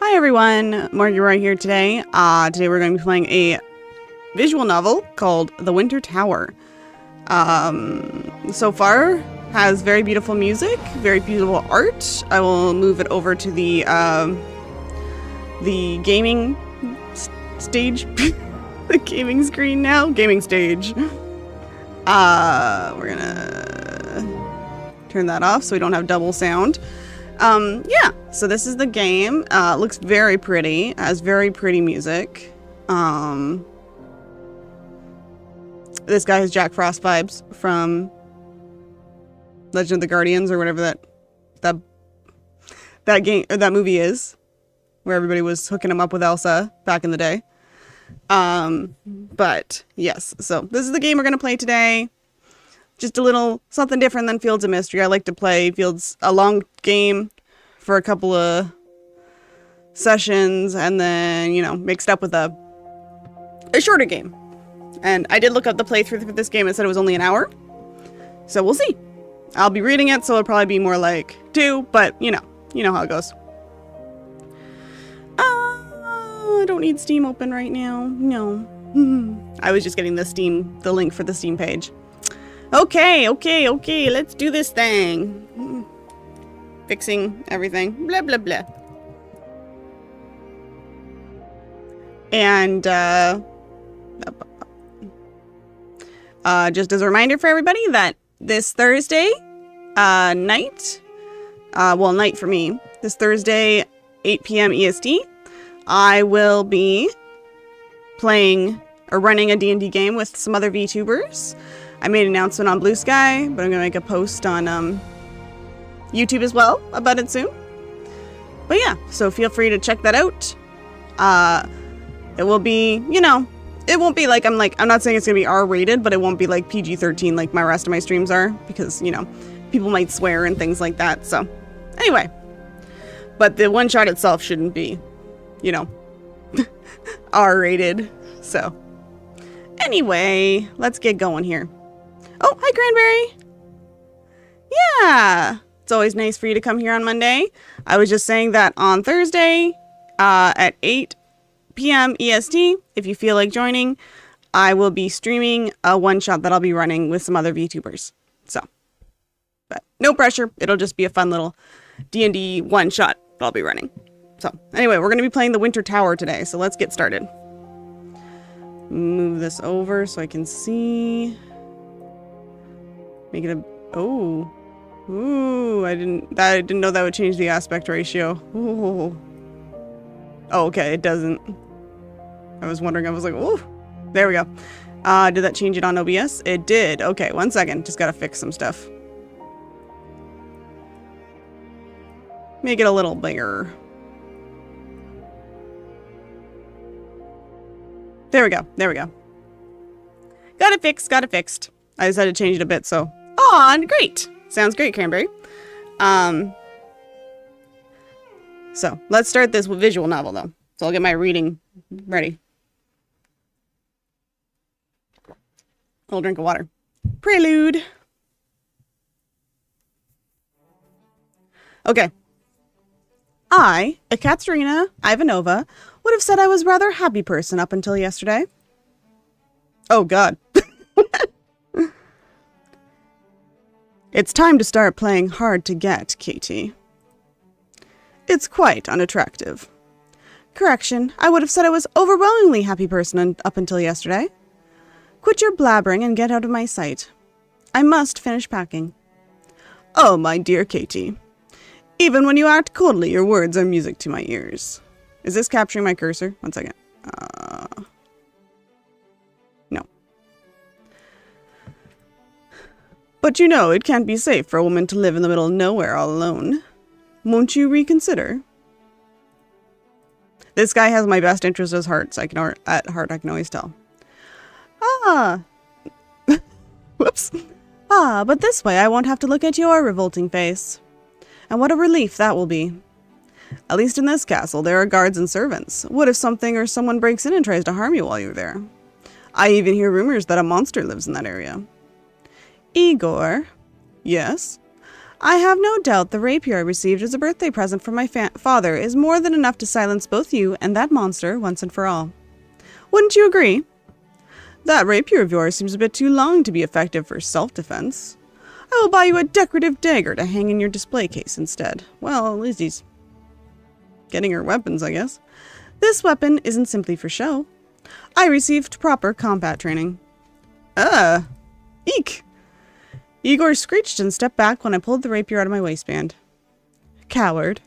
Hi everyone, Margie right here today. Today we're going to be playing a visual novel called The Winter Tower. So far, has very beautiful music, very beautiful art. I will move it over to the gaming stage, the gaming screen now, gaming stage. We're gonna turn that off so we don't have double sound. Yeah, so this is the game. It looks very pretty, has very pretty music. This guy has Jack Frost vibes from Legend of the Guardians or whatever that game or that movie is, where everybody was hooking him up with Elsa back in the day. But yes, so this is the game we're gonna play today. Just a little something different than Fields of Mystery. I like to play a long game for a couple of sessions and then, you know, mixed up with a shorter game. And I did look up the playthrough for this game. It said it was only an hour. So we'll see. I'll be reading it, so it'll probably be more like 2, but you know how it goes. I don't need Steam open right now. No. I was just getting the link for the Steam page. Okay, let's do this thing. Fixing everything. Blah, blah, blah. And, just as a reminder for everybody that this Thursday, night for me, this Thursday, 8 p.m. EST, I will be playing or running a D&D game with some other VTubers. I made an announcement on Blue Sky, but I'm going to make a post on YouTube as well about it soon. But yeah, so feel free to check that out. It will be, it won't be like, I'm not saying it's going to be R-rated, but it won't be like PG-13 like my rest of my streams are, because, people might swear and things like that. So anyway, but the one shot itself shouldn't be, R-rated. So anyway, let's get going here. Oh, hi, Cranberry. Yeah, it's always nice for you to come here on Monday. I was just saying that on Thursday at 8 p.m. EST, if you feel like joining, I will be streaming a one-shot that I'll be running with some other VTubers. So, but no pressure. It'll just be a fun little D&D one-shot that I'll be running. So, anyway, we're going to be playing the Winter Tower today, so let's get started. Move this over so I can see. Make it a... Oh. Ooh, I didn't know that would change the aspect ratio. Ooh. Oh, okay, it doesn't. I was wondering, I was like, ooh. There we go. Did that change it on OBS? It did. Okay, one second. Just gotta fix some stuff. Make it a little bigger. There we go. There we go. Got it fixed. I just had to change it a bit, so. Aw, great. Sounds great, Cranberry. So, let's start this visual novel, though. So I'll get my reading ready. A little drink of water. Prelude. Okay. I, Ekaterina Ivanova, would have said I was a rather happy person up until yesterday. Oh, God. It's time to start playing hard to get, Katie. It's quite unattractive. Correction, I would have said I was overwhelmingly happy person up until yesterday. Quit your blabbering and get out of my sight. I must finish packing. Oh, my dear Katie. Even when you act coldly, your words are music to my ears. Is this capturing my cursor? One second. No. But it can't be safe for a woman to live in the middle of nowhere all alone. Won't you reconsider? This guy has my best interest at heart, so I can always tell. Ah. Whoops. Ah, but this way I won't have to look at your revolting face. And what a relief that will be. At least in this castle, there are guards and servants. What if something or someone breaks in and tries to harm you while you're there? I even hear rumors that a monster lives in that area. Igor? Yes? I have no doubt the rapier I received as a birthday present from my father is more than enough to silence both you and that monster once and for all. Wouldn't you agree? That rapier of yours seems a bit too long to be effective for self-defense. I will buy you a decorative dagger to hang in your display case instead. Well, at least he's getting her weapons, I guess. This weapon isn't simply for show. I received proper combat training. Eek! Igor screeched and stepped back when I pulled the rapier out of my waistband. Coward.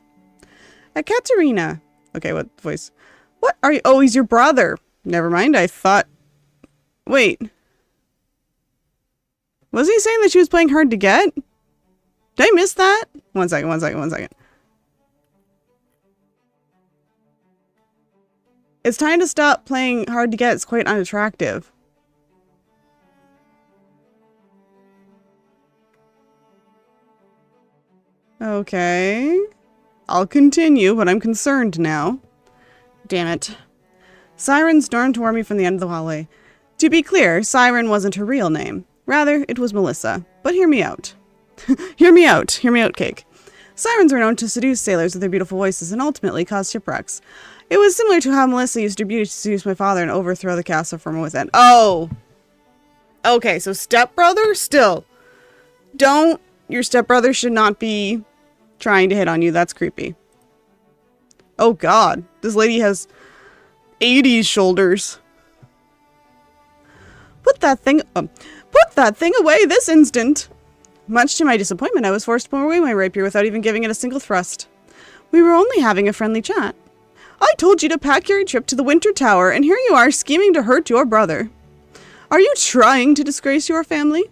Ekaterina. Okay, what voice? What are you? Oh, he's your brother. Never mind, I thought... Wait. Was he saying that she was playing hard to get? Did I miss that? One second. It's time to stop playing hard to get. It's quite unattractive. Okay. I'll continue, but I'm concerned now. Damn it. Siren stormed toward me from the end of the hallway. To be clear, Siren wasn't her real name. Rather, it was Melissa. But hear me out. Hear me out, cake. Sirens were known to seduce sailors with their beautiful voices and ultimately cause shipwrecks. It was similar to how Melissa used her beauty to seduce my father and overthrow the castle from within. Oh! Okay, so stepbrother? Still. Your stepbrother should not be trying to hit on you. That's creepy. Oh god. This lady has 80s shoulders. Put that thing away this instant. Much to my disappointment, I was forced to put away my rapier without even giving it a single thrust. We were only having a friendly chat. I told you to pack your trip to the Winter Tower, and here you are scheming to hurt your brother. Are you trying to disgrace your family?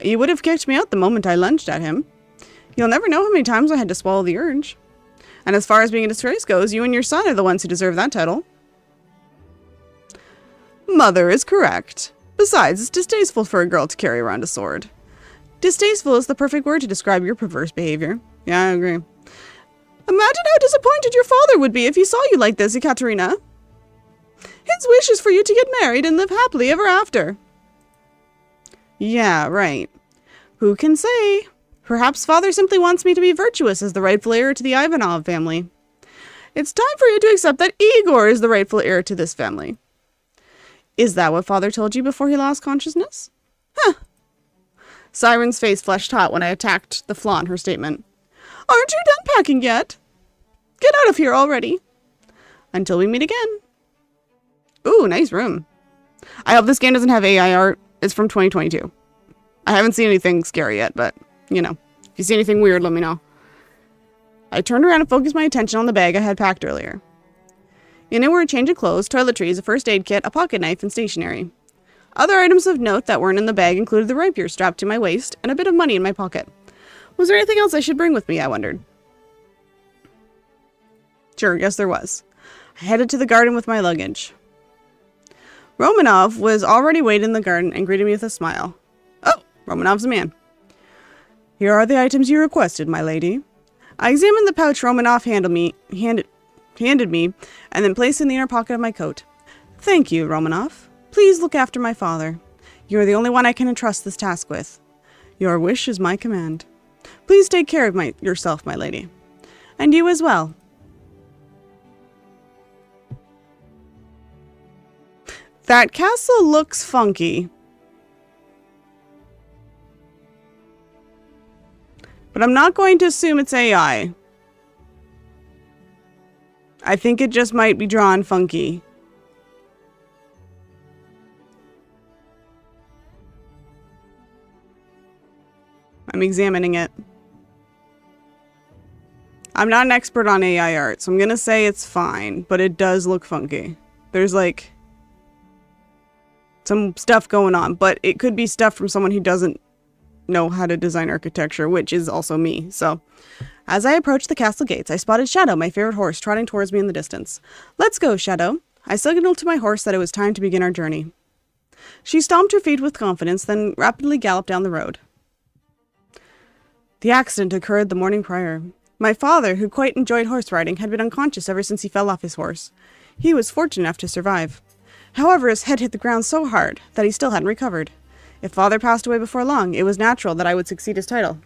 You would have kicked me out the moment I lunged at him. You'll never know how many times I had to swallow the urge. And as far as being a disgrace goes, you and your son are the ones who deserve that title. Mother is correct. Besides, it's distasteful for a girl to carry around a sword. Distasteful is the perfect word to describe your perverse behavior. Yeah, I agree. Imagine how disappointed your father would be if he saw you like this, Ekaterina. His wish is for you to get married and live happily ever after. Yeah, right. Who can say? Perhaps father simply wants me to be virtuous as the rightful heir to the Ivanov family. It's time for you to accept that Igor is the rightful heir to this family. Is that what father told you before he lost consciousness? Huh. Siren's face flushed hot when I attacked the flaw in her statement. Aren't you done packing yet? Get out of here already. Until we meet again. Ooh, nice room. I hope this game doesn't have AI art. It's from 2022. I haven't seen anything scary yet, but, you know. If you see anything weird, let me know. I turned around and focused my attention on the bag I had packed earlier. In it were a change of clothes, toiletries, a first aid kit, a pocket knife, and stationery. Other items of note that weren't in the bag included the rapier strapped to my waist and a bit of money in my pocket. Was there anything else I should bring with me, I wondered. Sure, yes there was. I headed to the garden with my luggage. Romanov was already waiting in the garden and greeted me with a smile. Oh, Romanov's a man. Here are the items you requested, my lady. I examined the pouch Romanov handed me and then placed it in the inner pocket of my coat. Thank you, Romanov. Please look after my father. You are the only one I can entrust this task with. Your wish is my command. Please take care of yourself, my lady. And you as well. That castle looks funky. But I'm not going to assume it's AI. I think it just might be drawn funky. I'm examining it. I'm not an expert on AI art, so I'm gonna say it's fine, but it does look funky. There's like some stuff going on, but it could be stuff from someone who doesn't know how to design architecture, which is also me, so. As I approached the castle gates, I spotted Shadow, my favorite horse, trotting towards me in the distance. Let's go, Shadow. I signaled to my horse that it was time to begin our journey. She stomped her feet with confidence, then rapidly galloped down the road. The accident occurred the morning prior. My father, who quite enjoyed horse riding, had been unconscious ever since he fell off his horse. He was fortunate enough to survive. However, his head hit the ground so hard that he still hadn't recovered. If father passed away before long, it was natural that I would succeed his title.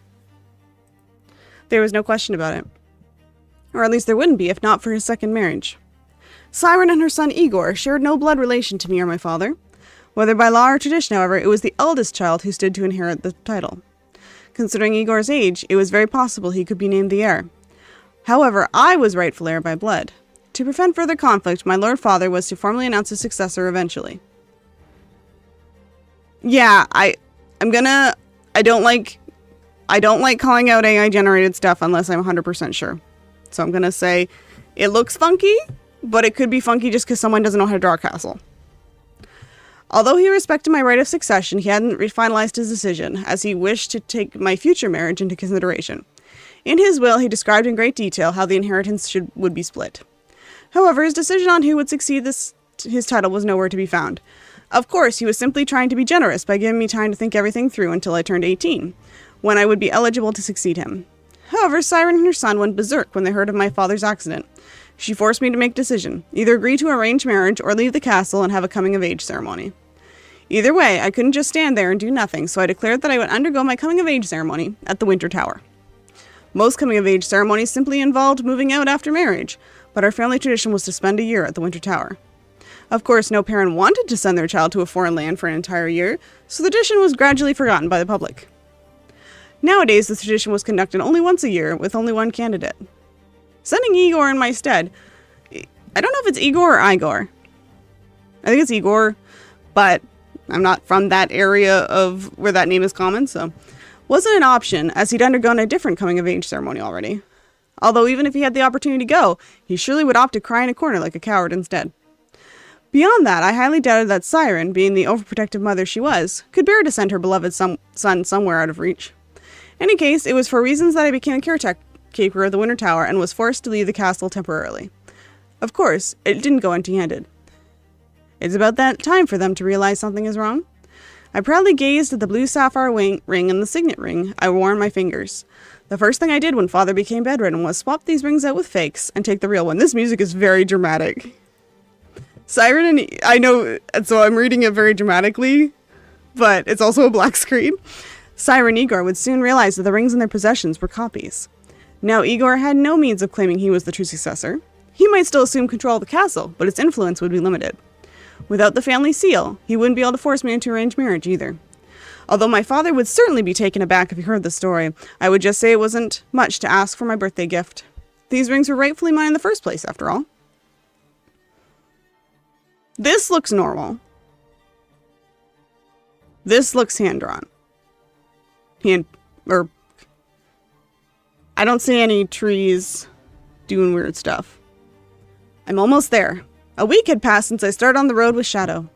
There was no question about it. Or at least there wouldn't be if not for his second marriage. Siren and her son Igor shared no blood relation to me or my father. Whether by law or tradition, however, it was the eldest child who stood to inherit the title. Considering Igor's age, it was very possible he could be named the heir. However, I was rightful heir by blood. To prevent further conflict, my Lord Father was to formally announce his successor eventually. Yeah, I don't like calling out AI generated stuff unless I'm 100% sure. So I'm gonna say it looks funky, but it could be funky just because someone doesn't know how to draw a castle. Although he respected my right of succession, he hadn't finalized his decision, as he wished to take my future marriage into consideration. In his will, he described in great detail how the inheritance would be split. However, his decision on who would succeed his title was nowhere to be found. Of course, he was simply trying to be generous by giving me time to think everything through until I turned 18, when I would be eligible to succeed him. However, Siren and her son went berserk when they heard of my father's accident. She forced me to make a decision, either agree to arrange marriage or leave the castle and have a coming-of-age ceremony. Either way, I couldn't just stand there and do nothing, so I declared that I would undergo my coming-of-age ceremony at the Winter Tower. Most coming-of-age ceremonies simply involved moving out after marriage, but our family tradition was to spend a year at the Winter Tower. Of course, no parent wanted to send their child to a foreign land for an entire year, so the tradition was gradually forgotten by the public. Nowadays, the tradition was conducted only once a year, with only one candidate. Sending Igor in my stead, I don't know if it's Igor or Igor. I think it's Igor, but I'm not from that area of where that name is common, so wasn't an option, as he'd undergone a different coming-of-age ceremony already. Although even if he had the opportunity to go, he surely would opt to cry in a corner like a coward instead. Beyond that, I highly doubted that Siren, being the overprotective mother she was, could bear to send her beloved son somewhere out of reach. In any case, it was for reasons that I became a caretaker of the Winter Tower and was forced to leave the castle temporarily. Of course, it didn't go empty-handed. It's about that time for them to realize something is wrong. I proudly gazed at the blue sapphire ring and the signet ring I wore on my fingers. The first thing I did when Father became bedridden was swap these rings out with fakes and take the real one. This music is very dramatic. Siren and I know, so I'm reading it very dramatically, but it's also a black screen. Siren and Igor would soon realize that the rings in their possessions were copies. Now Igor had no means of claiming he was the true successor. He might still assume control of the castle, but its influence would be limited. Without the family seal, he wouldn't be able to force me into arranged marriage either. Although my father would certainly be taken aback if he heard the story, I would just say it wasn't much to ask for my birthday gift. These rings were rightfully mine in the first place, after all. This looks normal. This looks hand-drawn. I don't see any trees doing weird stuff. I'm almost there. A week had passed since I started on the road with Shadow.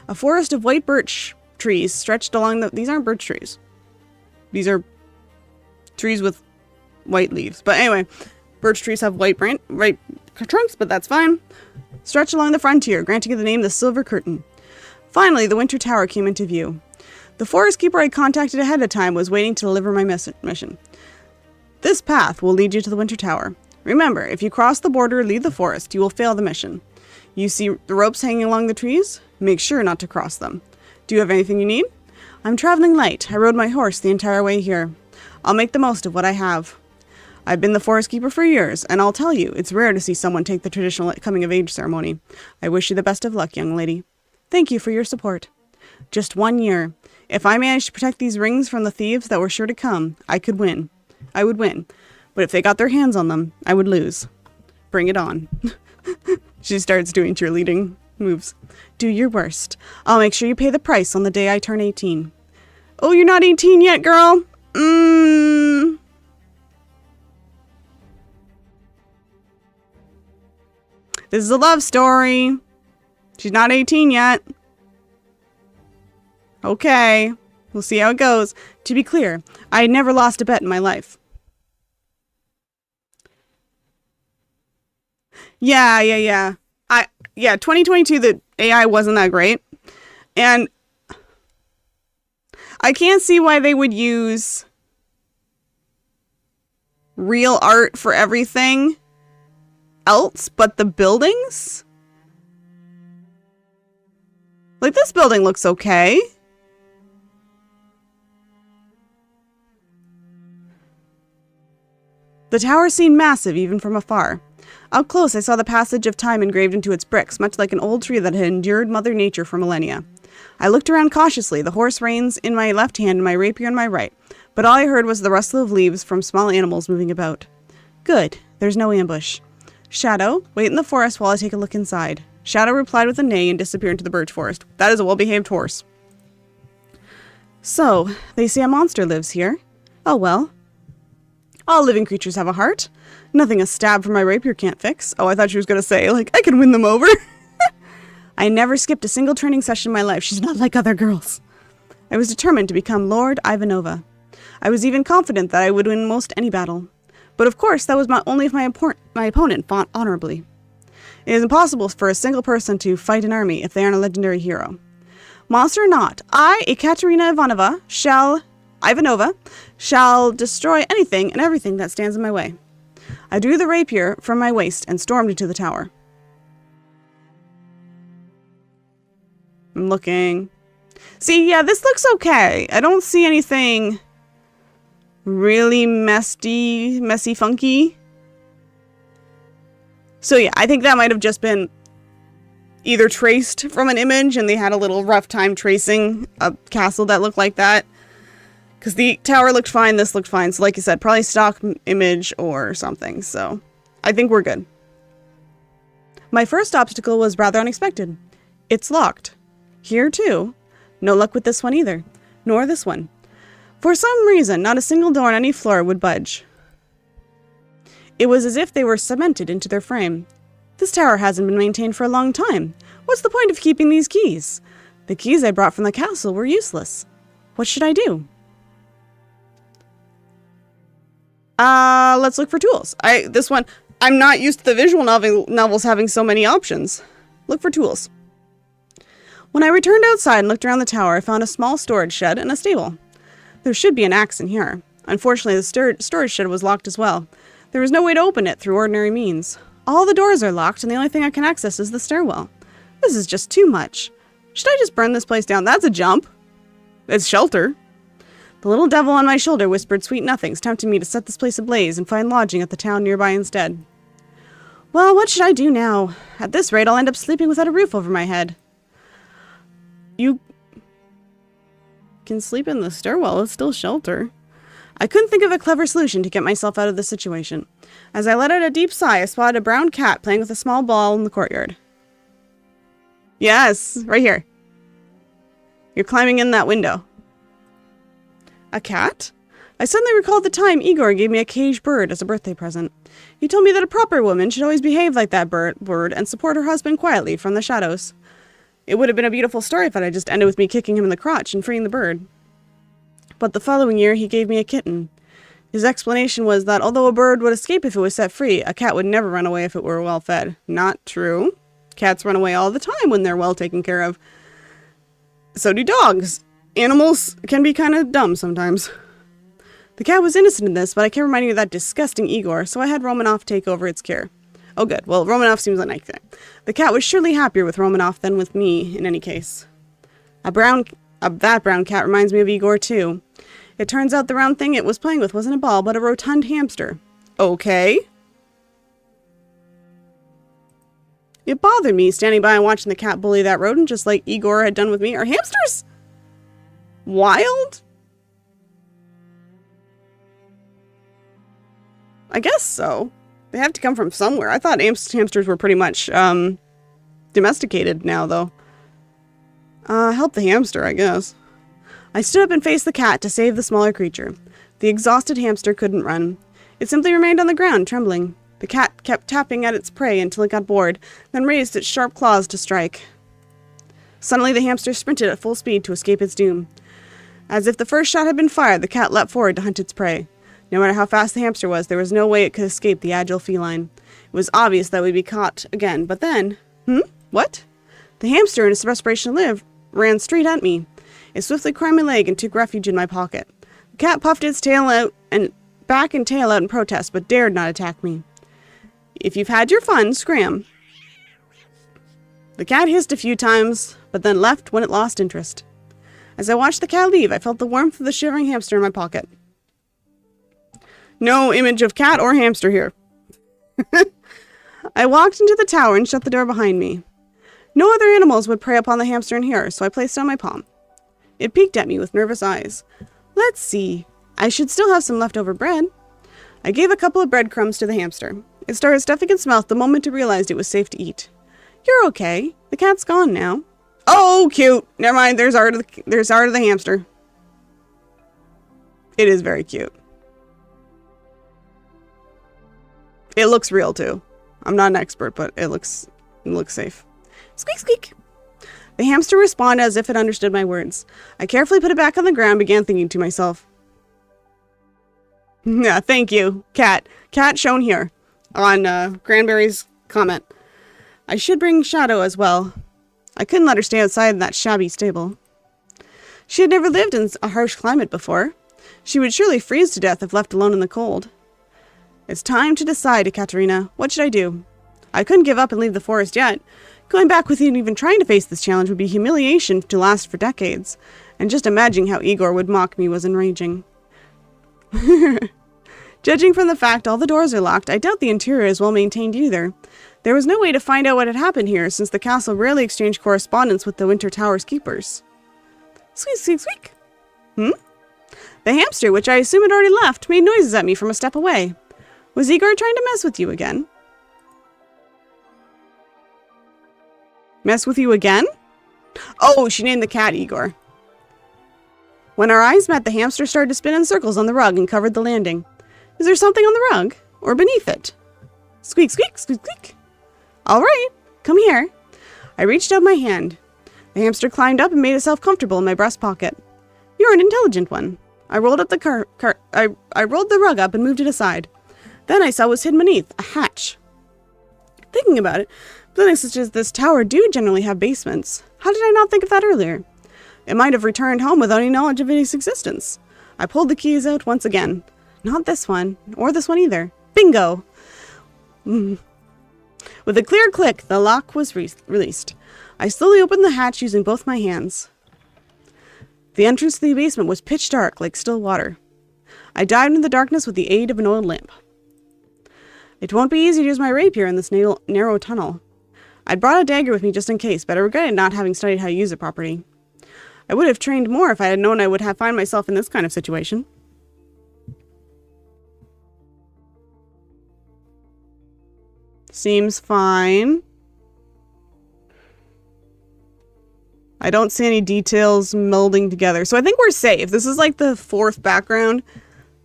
A forest of white birch trees stretched along the... These aren't birch trees. These are trees with white leaves. But anyway, birch trees have white trunks, but that's fine. Stretched along the frontier, granting it the name the Silver Curtain. Finally, the Winter Tower came into view. The forest keeper I contacted ahead of time was waiting to deliver my mission. This path will lead you to the Winter Tower. Remember, if you cross the border or leave the forest, you will fail the mission. You see the ropes hanging along the trees? Make sure not to cross them. Do you have anything you need? I'm traveling light. I rode my horse the entire way here. I'll make the most of what I have. I've been the forest keeper for years, and I'll tell you, it's rare to see someone take the traditional coming-of-age ceremony. I wish you the best of luck, young lady. Thank you for your support. Just 1 year. If I managed to protect these rings from the thieves that were sure to come, I would win. But if they got their hands on them, I would lose. Bring it on. She starts doing cheerleading moves. Do your worst. I'll make sure you pay the price on the day I turn 18. Oh, you're not 18 yet, girl? This is a love story. She's not 18 yet. Okay. We'll see how it goes. To be clear, I had never lost a bet in my life. Yeah. 2022, the AI wasn't that great. And I can't see why they would use real art for everything else but the buildings. Like, this building looks okay. The tower seemed massive even from afar. Up close, I saw the passage of time engraved into its bricks, much like an old tree that had endured Mother Nature for millennia. I looked around cautiously, the horse reins in my left hand and my rapier in my right, but all I heard was the rustle of leaves from small animals moving about. Good, there's no ambush. Shadow, wait in the forest while I take a look inside. Shadow replied with a neigh and disappeared into the birch forest. That is a well-behaved horse. So, they say a monster lives here. Oh well. All living creatures have a heart. Nothing a stab from my rapier can't fix. Oh, I thought she was going to say, like, I can win them over. I never skipped a single training session in my life. She's not like other girls. I was determined to become Lord Ivanova. I was even confident that I would win most any battle. But of course, that was only if my opponent fought honorably. It is impossible for a single person to fight an army if they aren't a legendary hero. Monster or not, I, Ekaterina Ivanova, shall destroy anything and everything that stands in my way. I drew the rapier from my waist and stormed into the tower. I'm looking. See, yeah, this looks okay. I don't see anything really messy, funky. So yeah, I think that might have just been either traced from an image and they had a little rough time tracing a castle that looked like that. Because the tower looked fine, this looked fine. So like you said, probably stock image or something. So I think we're good. My first obstacle was rather unexpected. It's locked. Here too. No luck with this one either. Nor this one. For some reason, not a single door on any floor would budge. It was as if they were cemented into their frame. This tower hasn't been maintained for a long time. What's the point of keeping these keys? The keys I brought from the castle were useless. What should I do? Let's look for tools. I'm not used to the visual novels having so many options. Look for tools. When I returned outside and looked around the tower, I found a small storage shed and a stable. There should be an axe in here. Unfortunately, the storage shed was locked as well. There was no way to open it through ordinary means. All the doors are locked, and the only thing I can access is the stairwell. This is just too much. Should I just burn this place down? That's a jump. It's shelter. The little devil on my shoulder whispered sweet nothings, tempting me to set this place ablaze and find lodging at the town nearby instead. Well, what should I do now? At this rate, I'll end up sleeping without a roof over my head. You can sleep in the stairwell. It's still shelter. I couldn't think of a clever solution to get myself out of this situation. As I let out a deep sigh, I spotted a brown cat playing with a small ball in the courtyard. Yes, right here. You're climbing in that window. A cat? I suddenly recalled the time Igor gave me a caged bird as a birthday present. He told me that a proper woman should always behave like that bird and support her husband quietly from the shadows. It would have been a beautiful story if it had just ended with me kicking him in the crotch and freeing the bird. But the following year, he gave me a kitten. His explanation was that although a bird would escape if it was set free, a cat would never run away if it were well fed. Not true. Cats run away all the time when they're well taken care of. So do dogs. Animals can be kind of dumb sometimes. The cat was innocent in this, but I kept reminding me of that disgusting Igor, so I had Romanoff take over its care. Oh good, well Romanoff seems like that. The cat was surely happier with Romanoff than with me, in any case. That brown cat reminds me of Igor too. It turns out the round thing it was playing with wasn't a ball, but a rotund hamster. Okay. It bothered me standing by and watching the cat bully that rodent just like Igor had done with me. Are hamsters wild? I guess so. They have to come from somewhere. I thought hamsters were pretty much domesticated now, though. Help the hamster, I guess. I stood up and faced the cat to save the smaller creature. The exhausted hamster couldn't run. It simply remained on the ground, trembling. The cat kept tapping at its prey until it got bored, then raised its sharp claws to strike. Suddenly, the hamster sprinted at full speed to escape its doom. As if the first shot had been fired, the cat leapt forward to hunt its prey. No matter how fast the hamster was, there was no way it could escape the agile feline. It was obvious that it would be caught again, but then... What? The hamster, in its desperation to live, ran straight at me. It swiftly climbed my leg and took refuge in my pocket. The cat puffed its tail out and back and tail out in protest, but dared not attack me. If you've had your fun, scram. The cat hissed a few times, but then left when it lost interest. As I watched the cat leave, I felt the warmth of the shivering hamster in my pocket. No image of cat or hamster here. I walked into the tower and shut the door behind me. No other animals would prey upon the hamster in here, so I placed it on my palm. It peeked at me with nervous eyes. Let's see. I should still have some leftover bread. I gave a couple of breadcrumbs to the hamster. It started stuffing its mouth the moment it realized it was safe to eat. You're okay. The cat's gone now. Oh, cute. Never mind. There's art of the hamster. It is very cute. It looks real too. I'm not an expert, but it looks safe. Squeak, squeak. The hamster responded as if it understood my words. I carefully put it back on the ground and began thinking to myself. Yeah, thank you, cat. Cat shown here on Cranberry's comment. I should bring Shadow as well. I couldn't let her stay outside in that shabby stable. She had never lived in a harsh climate before. She would surely freeze to death if left alone in the cold. It's time to decide, Ekaterina. What should I do? I couldn't give up and leave the forest yet. Going back without even trying to face this challenge would be humiliation to last for decades. And just imagining how Igor would mock me was enraging. Judging from the fact all the doors are locked, I doubt the interior is well maintained either. There was no way to find out what had happened here, since the castle rarely exchanged correspondence with the Winter Tower's keepers. Squeak, squeak, squeak. The hamster, which I assume had already left, made noises at me from a step away. Was Igor trying to mess with you again? Mess with you again? Oh, she named the cat Igor. When our eyes met, the hamster started to spin in circles on the rug and covered the landing. Is there something on the rug? Or beneath it? Squeak, squeak, squeak, squeak. All right, come here. I reached out my hand. The hamster climbed up and made itself comfortable in my breast pocket. You're an intelligent one. I rolled up the I rolled the rug up and moved it aside. Then I saw what was hidden beneath, a hatch. Thinking about it, buildings such as this tower do generally have basements. How did I not think of that earlier? It might have returned home without any knowledge of its existence. I pulled the keys out once again. Not this one, or this one either. Bingo! With a clear click, the lock was released. I slowly opened the hatch using both my hands. The entrance to the basement was pitch dark, like still water. I dived into the darkness with the aid of an oil lamp. It won't be easy to use my rapier in this narrow tunnel. I'd brought a dagger with me just in case, but I regretted not having studied how to use it properly. I would have trained more if I had known I would find myself in this kind of situation. Seems fine. I don't see any details melding together. So I think we're safe. This is like the fourth background.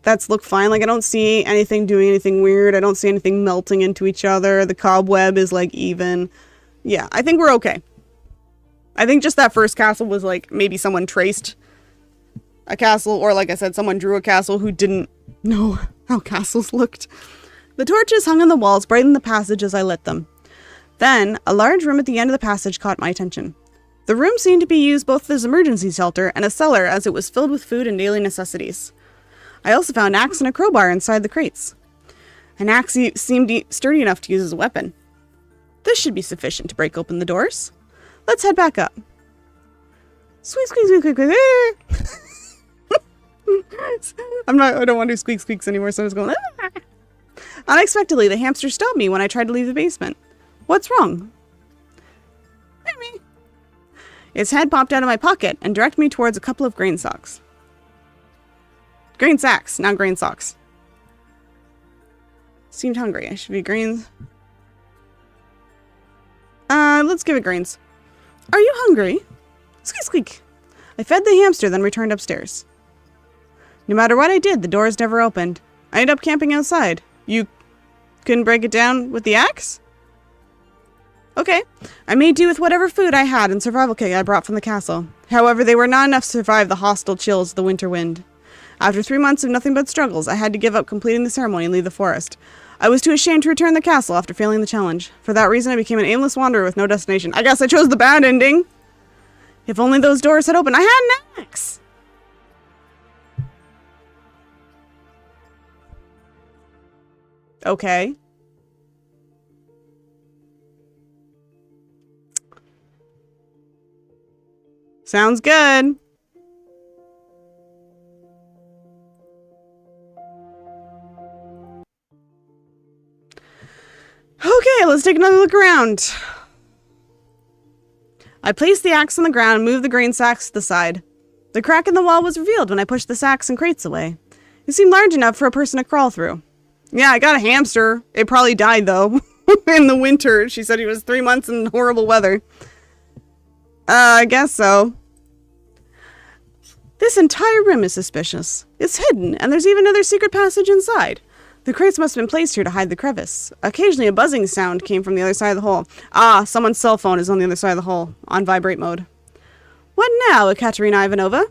That's look fine. Like I don't see anything doing anything weird. I don't see anything melting into each other. The cobweb is like even. Yeah, I think we're okay. I think just that first castle was like maybe someone traced a castle, or like I said, someone drew a castle who didn't know how castles looked. The torches hung on the walls brightened the passage as I lit them. Then, a large room at the end of the passage caught my attention. The room seemed to be used both as emergency shelter and a cellar, as it was filled with food and daily necessities. I also found an axe and a crowbar inside the crates. An axe seemed sturdy enough to use as a weapon. This should be sufficient to break open the doors. Let's head back up. Squeak, squeak, squeak, squeak, squeak. I don't want to do squeak squeaks anymore, so I'm just going. Ah. Unexpectedly, the hamster stopped me when I tried to leave the basement. What's wrong? Its head popped out of my pocket and directed me towards a couple of grain sacks. Grain sacks, not grain socks. Seemed hungry. I should be grains. Let's give it grains. Are you hungry? Squeak, squeak. I fed the hamster, then returned upstairs. No matter what I did, the doors never opened. I ended up camping outside. You couldn't break it down with the axe? Okay. I made do with whatever food I had and survival kit I brought from the castle. However, they were not enough to survive the hostile chills of the winter wind. After 3 months of nothing but struggles, I had to give up completing the ceremony and leave the forest. I was too ashamed to return to the castle after failing the challenge. For that reason, I became an aimless wanderer with no destination. I guess I chose the bad ending. If only those doors had opened. I had an axe! Okay. Sounds good. Okay, let's take another look around. I placed the axe on the ground and moved the grain sacks to the side. The crack in the wall was revealed when I pushed the sacks and crates away. It seemed large enough for a person to crawl through. Yeah, I got a hamster. It probably died, though, in the winter. She said he was 3 months in horrible weather. I guess so. This entire room is suspicious. It's hidden, and there's even another secret passage inside. The crates must have been placed here to hide the crevice. Occasionally, a buzzing sound came from the other side of the hole. Ah, someone's cell phone is on the other side of the hole, on vibrate mode. What now, Ekaterina Ivanova?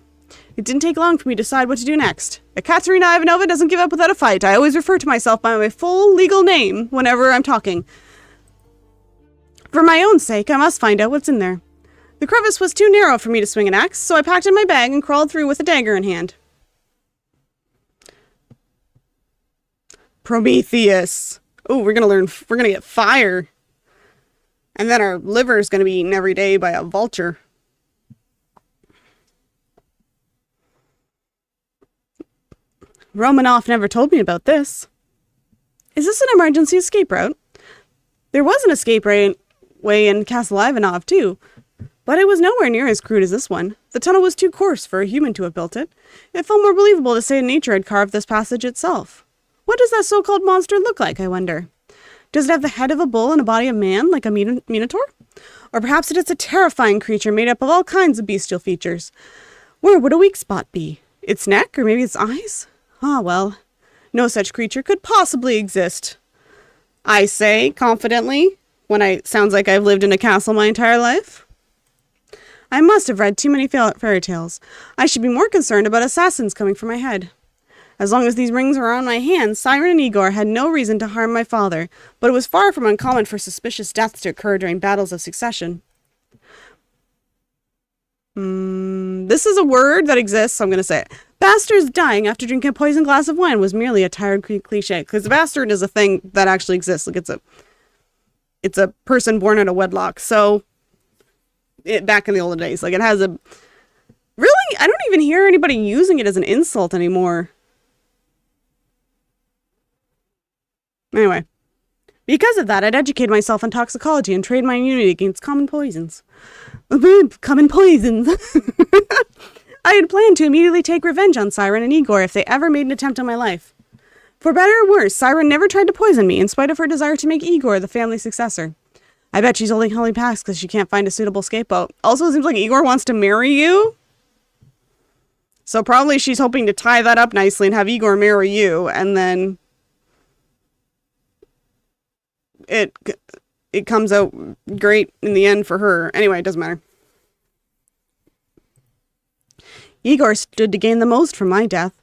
It didn't take long for me to decide what to do next. Ekaterina Ivanova doesn't give up without a fight. I always refer to myself by my full legal name whenever I'm talking. For my own sake, I must find out what's in there. The crevice was too narrow for me to swing an axe, so I packed in my bag and crawled through with a dagger in hand. Prometheus. Oh, we're gonna get fire. And then our liver is gonna be eaten every day by a vulture. Romanov never told me about this. Is this an emergency escape route? There was an escape way in Castle Ivanov, too. But it was nowhere near as crude as this one. The tunnel was too coarse for a human to have built it. It felt more believable to say nature had carved this passage itself. What does that so-called monster look like, I wonder? Does it have the head of a bull and a body of man, like a minotaur? Or perhaps it is a terrifying creature made up of all kinds of bestial features. Where would a weak spot be? Its neck, or maybe its eyes? Ah, well, no such creature could possibly exist. I say, confidently, when it sounds like I've lived in a castle my entire life. I must have read too many fairy tales. I should be more concerned about assassins coming for my head. As long as these rings were on my hands, Siren and Igor had no reason to harm my father, but it was far from uncommon for suspicious deaths to occur during battles of succession. This is a word that exists, so I'm going to say it. Bastards dying after drinking a poisoned glass of wine was merely a tired cliche, because the bastard is a thing that actually exists. Like it's a person born out of wedlock. So, back in the old days, like it has a... Really? I don't even hear anybody using it as an insult anymore. Anyway. Because of that, I'd educated myself on toxicology and trained my immunity against common poisons. Common poisons. I had planned to immediately take revenge on Siren and Igor if they ever made an attempt on my life. For better or worse, Siren never tried to poison me in spite of her desire to make Igor the family successor. I bet she's holding holy packs because she can't find a suitable scapegoat. Also, it seems like Igor wants to marry you. So probably she's hoping to tie that up nicely and have Igor marry you, and then it comes out great in the end for her. Anyway, it doesn't matter. Igor stood to gain the most from my death.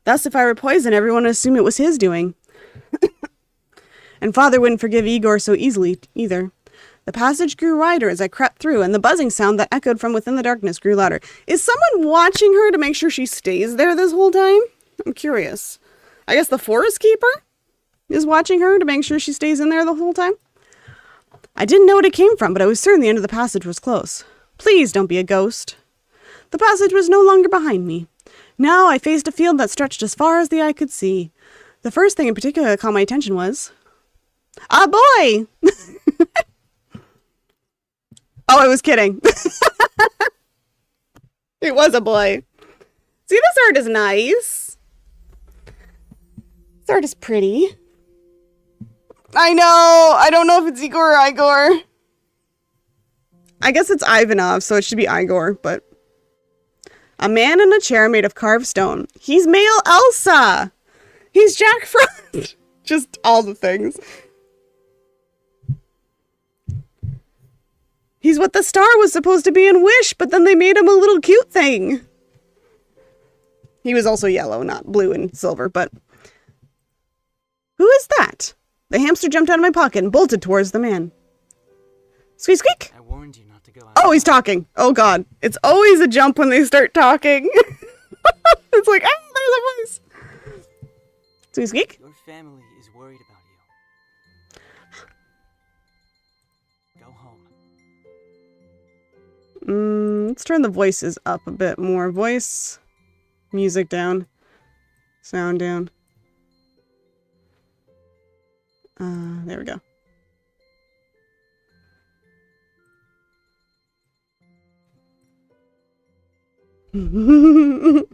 Thus, if I were poisoned, everyone would assume it was his doing. And Father wouldn't forgive Igor so easily, either. The passage grew wider as I crept through, and the buzzing sound that echoed from within the darkness grew louder. Is someone watching her to make sure she stays there this whole time? I'm curious. I guess the forest keeper is watching her to make sure she stays in there the whole time? I didn't know what it came from, but I was certain the end of the passage was close. Please don't be a ghost. The passage was no longer behind me. Now I faced a field that stretched as far as the eye could see. The first thing in particular that caught my attention was... a boy! Oh, I was kidding. It was a boy. See, this art is nice. This art is pretty. I know. I don't know if it's Igor or Igor. I guess it's Ivanov, so it should be Igor, but... A man in a chair made of carved stone. He's male Elsa. He's Jack Frost. Just all the things. He's what the star was supposed to be in Wish, but then they made him a little cute thing. He was also yellow, not blue and silver, but... Who is that? The hamster jumped out of my pocket and bolted towards the man. Squeak, squeak! I warned you not to go out. Oh, he's talking. Oh, God. It's always a jump when they start talking. It's like, ah, there's a voice. Squeak, squeak. Your family is worried about you. Go home. Let's turn the voices up a bit more. Voice, music down, sound down. There we go. I'm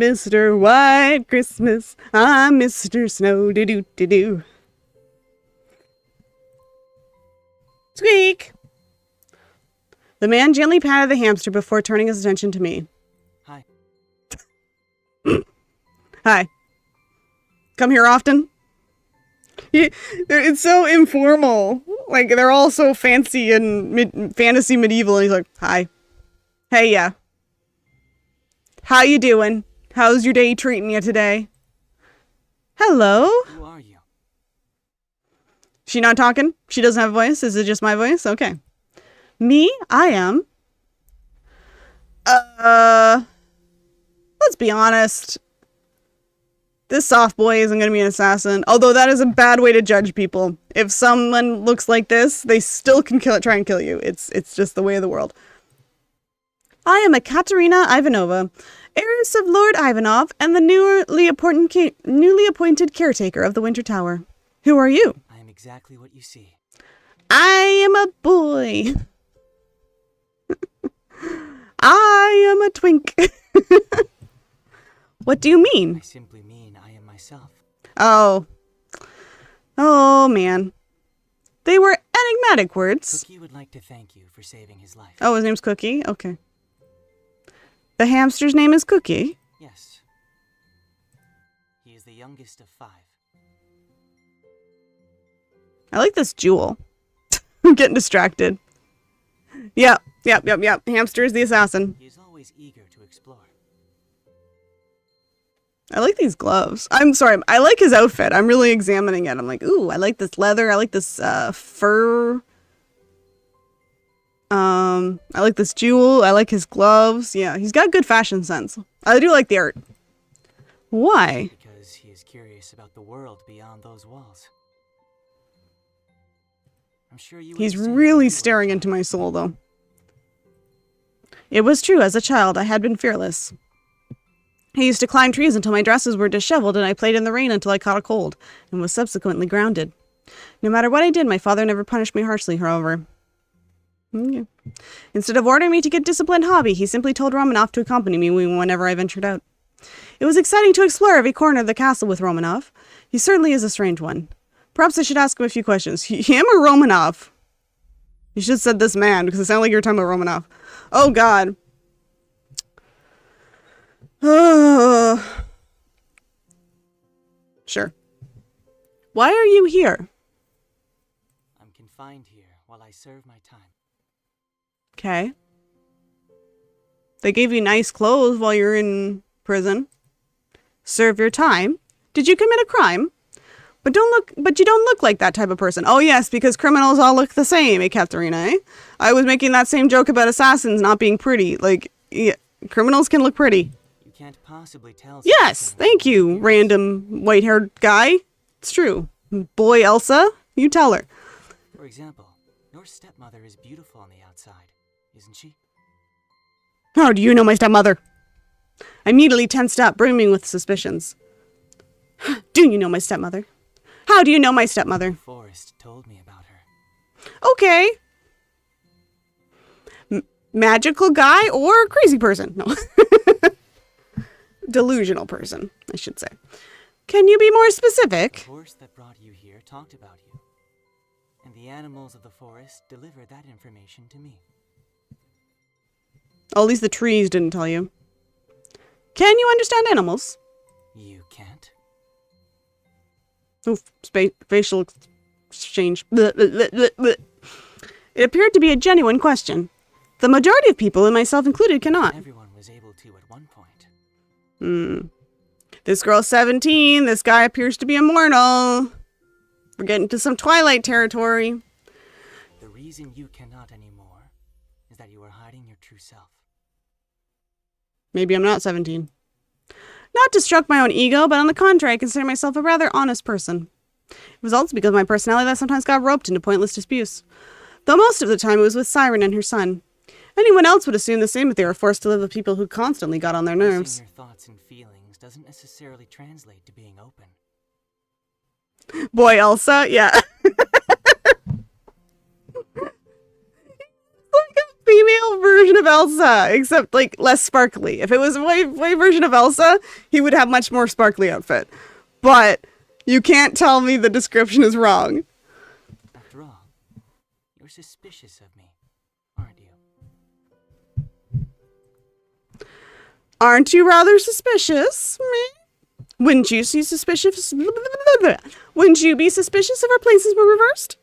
Mr. White Christmas. I'm Mr. Snow. Do-do-do-do. Squeak! The man gently patted the hamster before turning his attention to me. Hi. Hi. Come here often? It's so informal. Like, they're all so fancy and fantasy medieval. And he's like, hi. Hey, yeah. How you doing? How's your day treating you today? Hello? Who are you? She not talking? She doesn't have a voice? Is it just my voice? Okay. Me? I am. Let's be honest. This soft boy isn't going to be an assassin. Although that is a bad way to judge people. If someone looks like this, they still can try and kill you. It's just the way of the world. I am Ekaterina Ivanova, heiress of Lord Ivanov and the newly appointed caretaker of the Winter Tower. Who are you? I am exactly what you see. I am a boy. I am a twink. What do you mean? I simply mean I am myself. Oh. Oh, man. They were enigmatic words. Cookie would like to thank you for saving his life. Oh, his name's Cookie? Okay. The hamster's name is Cookie? Yes. He is the youngest of 5. I like this jewel. I'm getting distracted. Yep. Hamster is the assassin. He is always eager to explore. I like these gloves. I'm sorry. I like his outfit. I'm really examining it. I'm like, ooh, I like this leather. I like this fur. I like this jewel. I like his gloves. Yeah, he's got good fashion sense. I do like the art. Why? Because he is curious about the world beyond those walls. I'm sure you. He's really staring into my soul, though. It was true. As a child, I had been fearless. I used to climb trees until my dresses were disheveled, and I played in the rain until I caught a cold, and was subsequently grounded. No matter what I did, my father never punished me harshly, however. Okay. Instead of ordering me to get disciplined hobby, he simply told Romanov to accompany me whenever I ventured out. It was exciting to explore every corner of the castle with Romanov. He certainly is a strange one. Perhaps I should ask him a few questions. Him or Romanov? You should have said this man, because it sounded like you were talking about Romanov. Oh, God. Sure. Why are you here? I'm confined here while I serve my time. Okay. They gave you nice clothes while you're in prison. Serve your time. Did you commit a crime? But you don't look like that type of person. Oh yes, because criminals all look the same, Ekaterina, eh? I was making that same joke about assassins not being pretty. Like, yeah, criminals can look pretty. You can't possibly tell. Yes, thank you, random white-haired guy. It's true. Boy Elsa, you tell her. For example, your stepmother is beautiful on the outside, isn't she? How do you know my stepmother? I immediately tensed up, brimming with suspicions. Do you know my stepmother? How do you know my stepmother? Forrest told me about her. Okay. Magical guy or crazy person? No. Delusional person, I should say. Can you be more specific? The horse that brought you here talked about you. And the animals of the forest delivered that information to me. Oh, at least the trees didn't tell you. Can you understand animals? You can't? Oof, facial exchange. Blech, blech, blech, blech. It appeared to be a genuine question. The majority of people, and myself included, cannot. Everyone was able to at one point. This girl's 17. This guy appears to be immortal. We're getting to some Twilight territory. The reason you cannot anymore is that you are hiding your true self. Maybe I'm not 17. Not to stroke my own ego, but on the contrary, I consider myself a rather honest person. It was also because of my personality that I sometimes got roped into pointless disputes. Though most of the time it was with Siren and her son. Anyone else would assume the same if they were forced to live with people who constantly got on their nerves. Your thoughts and feelings doesn't necessarily translate to being open. Boy, Elsa, yeah. Like a female version of Elsa, except like less sparkly. If it was a boy version of Elsa, he would have much more sparkly outfit. But you can't tell me the description is wrong. After all, you're suspicious of me, aren't you? Aren't you rather suspicious? Wouldn't you be suspicious? Wouldn't you be suspicious if our places were reversed?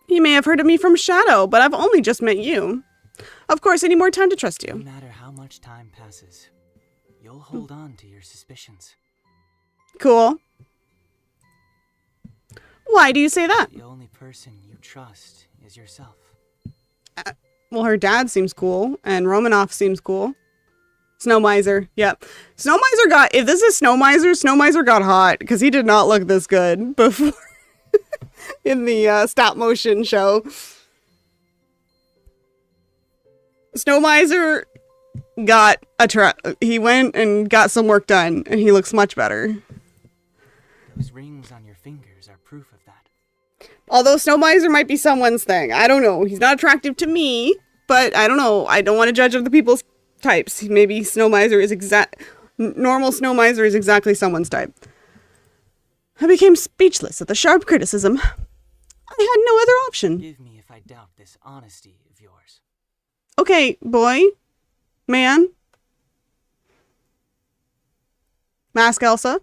You may have heard of me from Shadow, but I've only just met you. Of course, I need more time to trust you. No matter how much time passes, you'll hold on to your suspicions. Cool. Why do you say that? The only person you trust is yourself. Well, her dad seems cool, and Romanoff seems cool. Snow Miser, yep. Snow Miser got, if this is Snow Miser got hot, because he did not look this good before in the stop motion show. Snow Miser got he went and got some work done, and he looks much better. Those rings on your fingers are proof of that. Although Snow Miser might be someone's thing. I don't know. He's not attractive to me, but I don't know. I don't want to judge other people's types. Maybe Snow Miser is normal Snow Miser is exactly someone's type. I became speechless at the sharp criticism. I had no other option. Forgive me if I doubt this honesty of yours. Okay, boy. Man. Mask Elsa.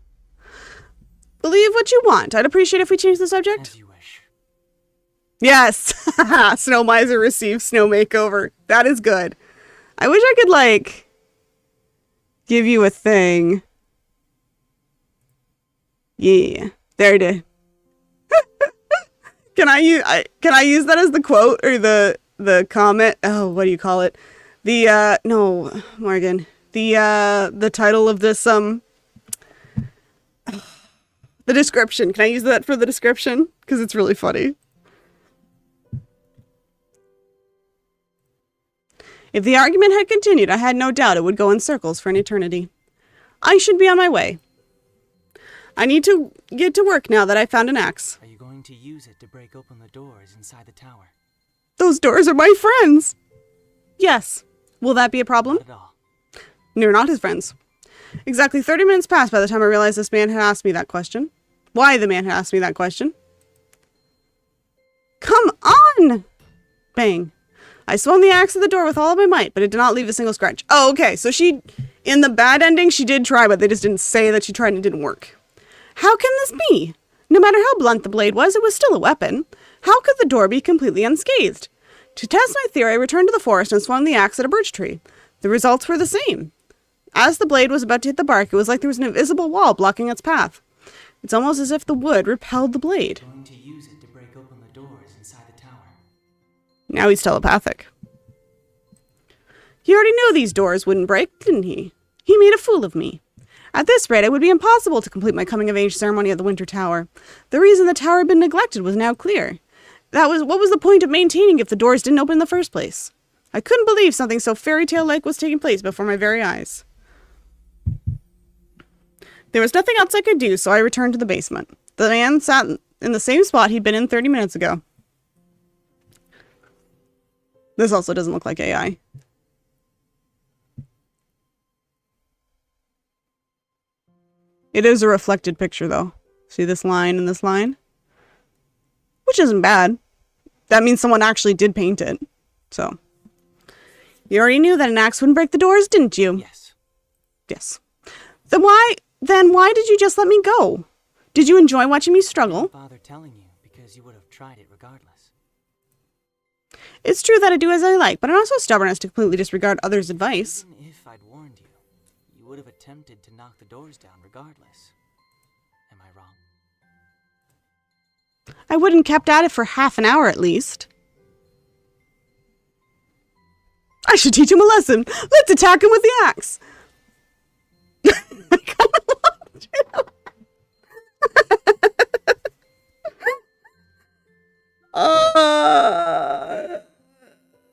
Believe what you want. I'd appreciate if we change the subject. As you wish. Yes. Snow Miser receives Snow Makeover. That is good. I wish I could, like, give you a thing. Yeah. There it is. Can I use that as the quote or the comment? Oh, what do you call it? The no, Morgan. The title of this the description. Can I use that for the description? Because it's really funny. If the argument had continued, I had no doubt it would go in circles for an eternity. I should be on my way. I need to get to work now that I found an axe. Are you going to use it to break open the doors inside the tower? Those doors are my friends. Yes. Will that be a problem? Not at all. No, not his friends. Exactly 30 minutes passed by the time I realized this man had asked me that question. Why the man had asked me that question. Come on! Bang. I swung the axe at the door with all of my might, but it did not leave a single scratch. Oh, okay. So in the bad ending, she did try, but they just didn't say that she tried and it didn't work. How can this be? No matter how blunt the blade was, it was still a weapon. How could the door be completely unscathed? To test my theory, I returned to the forest and swung the axe at a birch tree. The results were the same. As the blade was about to hit the bark, it was like there was an invisible wall blocking its path. It's almost as if the wood repelled the blade. I'm going to use it to break open the doors inside the tower. Now he's telepathic. He already knew these doors wouldn't break, didn't he? He made a fool of me. At this rate, it would be impossible to complete my coming-of-age ceremony at the Winter Tower. The reason the tower had been neglected was now clear. What was the point of maintaining if the doors didn't open in the first place? I couldn't believe something so fairy tale-like was taking place before my very eyes. There was nothing else I could do, so I returned to the basement. The man sat in the same spot he'd been in 30 minutes ago. This also doesn't look like AI. It is a reflected picture, though. See this line and this line? Which isn't bad. That means someone actually did paint it. So. You already knew that an axe wouldn't break the doors, didn't you? Yes. Yes. Then why did you just let me go? Did you enjoy watching me struggle? I didn't bother telling you because you would have tried it regardless. It's true that I do as I like, but I'm not so stubborn as to completely disregard others' advice. Even if I'd warned you, you would have attempted to knock the doors down regardless. Am I wrong? I wouldn't kept at it for half an hour at least. I should teach him a lesson. Let's attack him with the axe. I kind of loved you.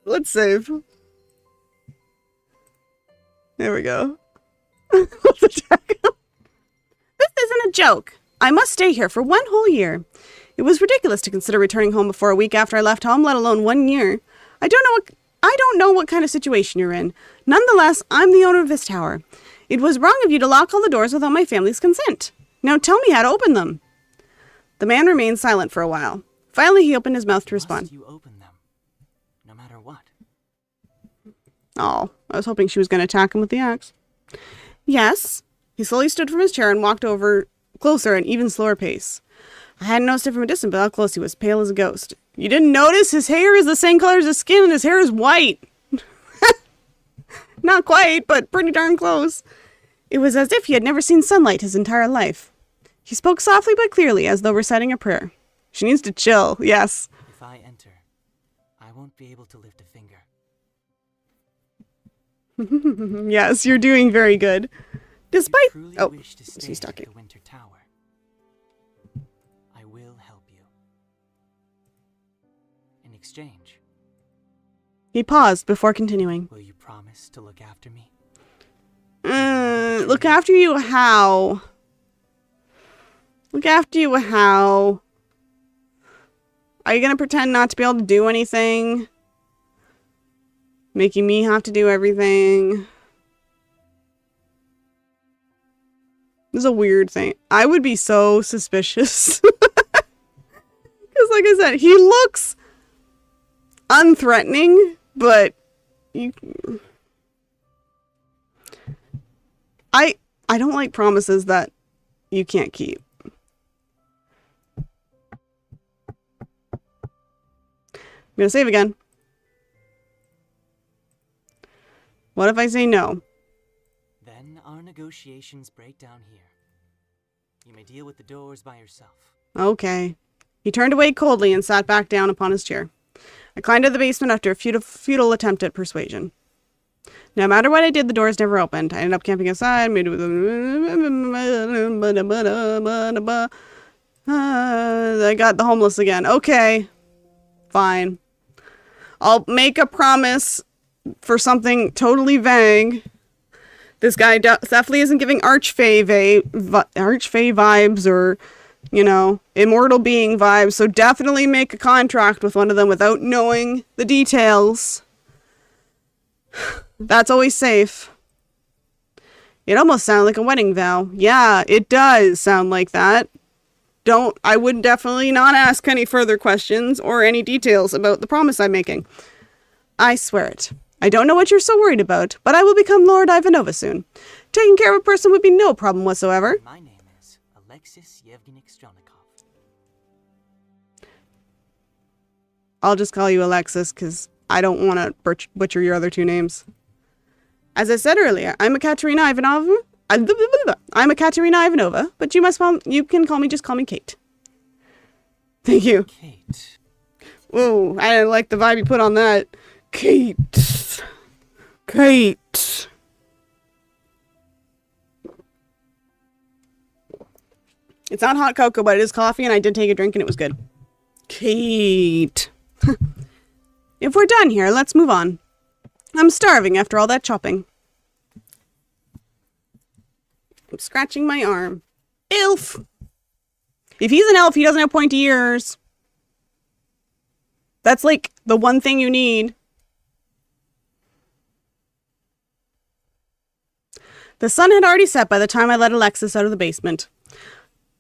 Let's save. There we go. Let's attack him. This isn't a joke. I must stay here for 1 whole year. It was ridiculous to consider returning home before a week after I left home, let alone 1 year. I don't know what I don't know what kind of situation you're in. Nonetheless, I'm the owner of this tower. It was wrong of you to lock all the doors without my family's consent. Now tell me how to open them. The man remained silent for a while. Finally, he opened his mouth to respond. Must you open them, no matter what? Oh, I was hoping she was going to attack him with the axe. Yes. He slowly stood from his chair and walked over closer at an even slower pace. I hadn't noticed it from a distance, but how close he was, pale as a ghost. You didn't notice? His hair is the same color as his skin, and his hair is white. Not quite, but pretty darn close. It was as if he had never seen sunlight his entire life. He spoke softly but clearly, as though reciting a prayer. She needs to chill, yes. If I enter, I won't be able to lift a finger. Yes, you're doing very good. Despite... Oh, wish to stay he's talking. at the Winter Tower, I will help you. In exchange, He paused before continuing. will you promise to look after me? Look after you how? Look after you how? Are you gonna pretend not to be able to do anything? Making me have to do everything? This is a weird thing. I would be so suspicious. Because like I said, he looks unthreatening, but you... I don't like promises that you can't keep. I'm gonna save again. What if I say no? Then our negotiations break down here. You may deal with the doors by yourself. Okay. He turned away coldly and sat back down upon his chair. I climbed to the basement after a futile attempt at persuasion. No matter what I did, the doors never opened. I ended up camping outside. I got the homeless again. Okay. Fine. I'll make a promise for something totally vague. This guy definitely isn't giving Archfey vibes or, you know, immortal being vibes. So definitely make a contract with one of them without knowing the details. That's always safe. It almost sounded like a wedding vow. Yeah, it does sound like that. I would definitely not ask any further questions or any details about the promise I'm making. I swear it. I don't know what you're so worried about, but I will become Lord Ivanova soon. Taking care of a person would be no problem whatsoever. My name is Alexis Yevgenyk-Strelnikov. I'll just call you Alexis, because I don't want to butcher your other two names. As I said earlier, I'm a Katerina Ivanova. I'm a Katerina Ivanova, but you can call me Kate. Thank you. Kate. Whoa, I didn't like the vibe you put on that. Kate. It's not hot cocoa, but it is coffee, and I did take a drink, and it was good. Kate. If we're done here, let's move on. I'm starving after all that chopping. I'm scratching my arm. Elf! If he's an elf, he doesn't have pointy ears. That's like the one thing you need. The sun had already set by the time I let Alexis out of the basement.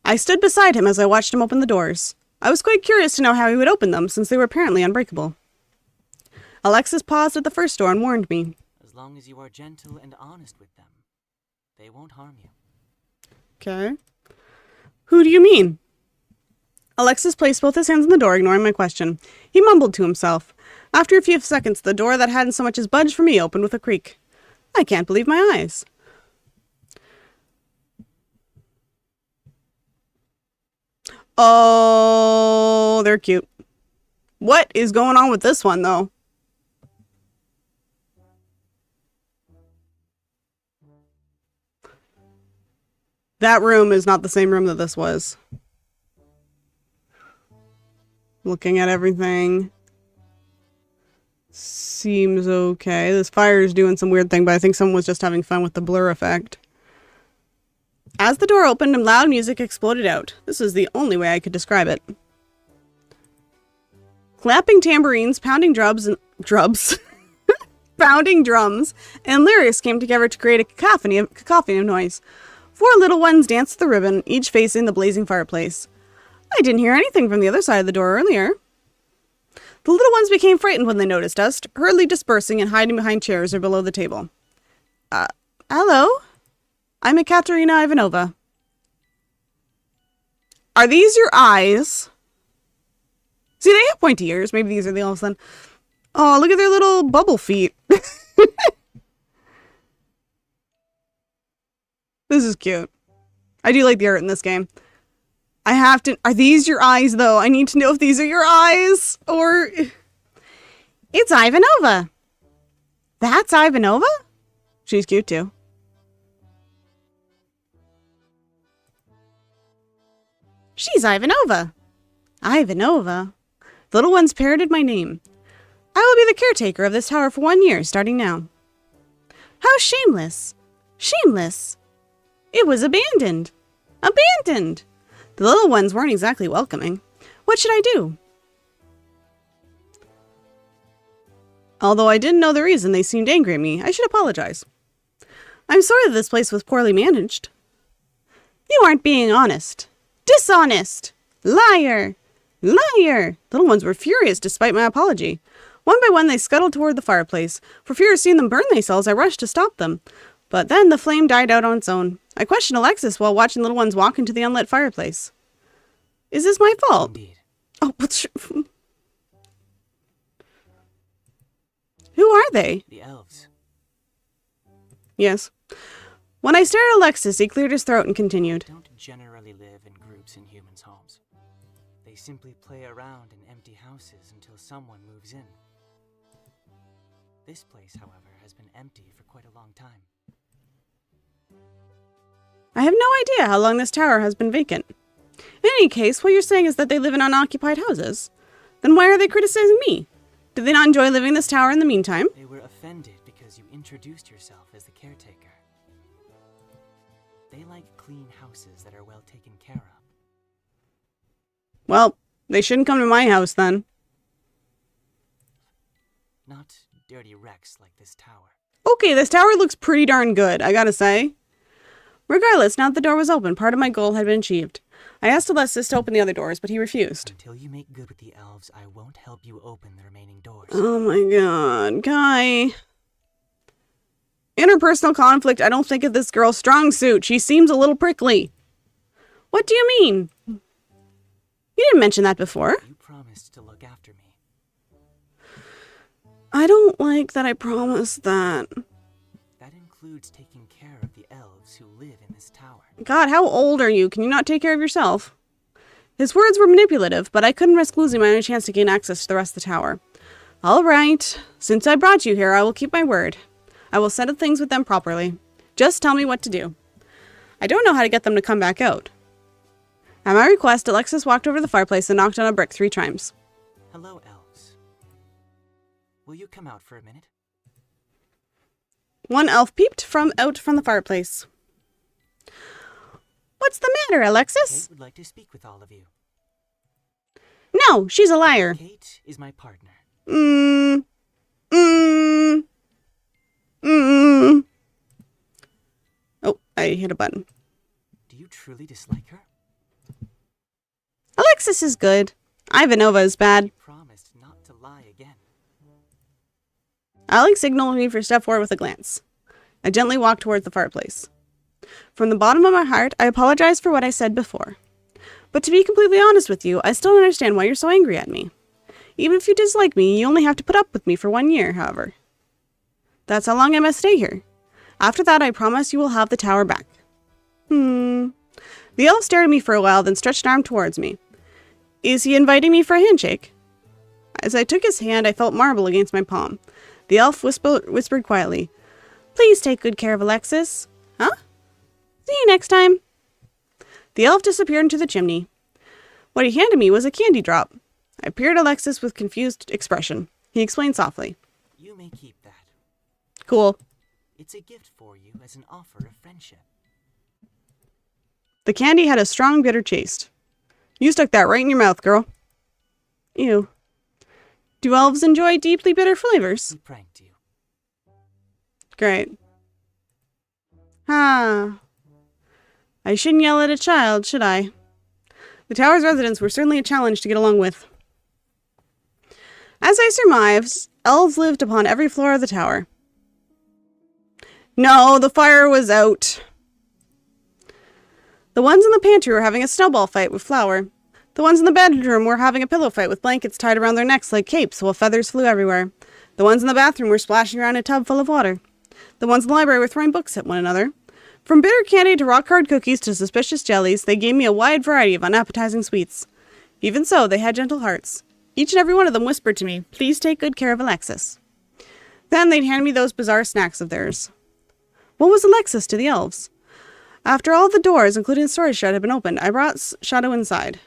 I stood beside him as I watched him open the doors. I was quite curious to know how he would open them, since they were apparently unbreakable. Alexis paused at the first door and warned me. As long as you are gentle and honest with them, they won't harm you. Okay. Who do you mean? Alexis placed both his hands on the door, ignoring my question. He mumbled to himself. After a few seconds, the door that hadn't so much as budged for me opened with a creak. I can't believe my eyes. Oh, they're cute. What is going on with this one, though? That room is not the same room that this was. Looking at everything. Seems okay. This fire is doing some weird thing, but I think someone was just having fun with the blur effect. As the door opened and loud music exploded out. This is the only way I could describe it. Clapping tambourines, pounding drums, pounding drums, and lyrics came together to create a cacophony of noise. 4 little ones danced the ribbon, each facing the blazing fireplace. I didn't hear anything from the other side of the door earlier. The little ones became frightened when they noticed us, hurriedly dispersing and hiding behind chairs or below the table. Hello? I'm Ekaterina Ivanova. Are these your eyes? See, they have pointy ears. Maybe these are the elves then. Oh, look at their little bubble feet. This is cute. I do like the art in this game. I have to... Are these your eyes, though? I need to know if these are your eyes, or... It's Ivanova. That's Ivanova? She's cute, too. She's Ivanova. Ivanova. The little ones parroted my name. I will be the caretaker of this tower for 1 year, starting now. How shameless. Shameless. It was abandoned. Abandoned. The little ones weren't exactly welcoming. What should I do? Although I didn't know the reason they seemed angry at me, I should apologize. I'm sorry that this place was poorly managed. You aren't being honest. Dishonest! Liar! Liar! Little ones were furious despite my apology. One by one they scuttled toward the fireplace. For fear of seeing them burn themselves, I rushed to stop them. But then the flame died out on its own. I questioned Alexis while watching little ones walk into the unlit fireplace. Is this my fault? Indeed. Oh, who are they? The elves. Yes. When I stared at Alexis, he cleared his throat and continued. Don't generally live in groups in humans' homes. They simply play around in empty houses until someone moves in. This place, however, has been empty for quite a long time. I have no idea how long this tower has been vacant. In any case, what you're saying is that they live in unoccupied houses. Then why are they criticizing me? Did they not enjoy living in this tower in the meantime? They were offended because you introduced yourself as the caretaker. They like clean houses that are well taken care of. Well, they shouldn't come to my house then. Not dirty wrecks like this tower. Okay, this tower looks pretty darn good, I gotta say. Regardless, now that the door was open, part of my goal had been achieved. I asked Alexis to open the other doors, but he refused. Until you make good with the elves, I won't help you open the remaining doors. Oh my god, Guy. Interpersonal conflict, I don't think of this girl's strong suit. She seems a little prickly. What do you mean? You didn't mention that before. You promised to look after me. I don't like that I promised that. That includes taking care of the elves who live in this tower. God, how old are you? Can you not take care of yourself? His words were manipulative, but I couldn't risk losing my only chance to gain access to the rest of the tower. All right. Since I brought you here, I will keep my word. I will settle things with them properly. Just tell me what to do. I don't know how to get them to come back out. At my request, Alexis walked over to the fireplace and knocked on a brick 3 times. Hello, elves. Will you come out for a minute? One elf peeped out from the fireplace. What's the matter, Alexis? Kate would like to speak with all of you. No, she's a liar. Kate is my partner. Oh, I hit a button. Do you truly dislike her? Alexis is good. Ivanova is bad. She promised not to lie again. Alex signaled me for step forward with a glance. I gently walked towards the fireplace. From the bottom of my heart, I apologize for what I said before. But to be completely honest with you, I still don't understand why you're so angry at me. Even if you dislike me, you only have to put up with me for 1 year, however. That's how long I must stay here. After that, I promise you will have the tower back. The elf stared at me for a while, then stretched an arm towards me. Is he inviting me for a handshake? As I took his hand, I felt marble against my palm. The elf whispered quietly, Please take good care of Alexis. Huh? See you next time. The elf disappeared into the chimney. What he handed me was a candy drop. I peered at Alexis with confused expression. He explained softly. You may keep that. Cool. It's a gift for you as an offer of friendship. The candy had a strong, bitter taste. You stuck that right in your mouth, girl. Ew. Do elves enjoy deeply bitter flavors? He pranked you. Great. I shouldn't yell at a child, should I? The tower's residents were certainly a challenge to get along with. As I surmised, elves lived upon every floor of the tower. No, the fire was out. The ones in the pantry were having a snowball fight with flour. The ones in the bedroom were having a pillow fight with blankets tied around their necks like capes while feathers flew everywhere. The ones in the bathroom were splashing around in a tub full of water. The ones in the library were throwing books at one another. From bitter candy to rock-hard cookies to suspicious jellies, they gave me a wide variety of unappetizing sweets. Even so, they had gentle hearts. Each and every one of them whispered to me, "Please take good care of Alexis." Then they'd hand me those bizarre snacks of theirs. What was Alexis to the elves? After all the doors, including the storage shed, had been opened, I brought Shadow inside.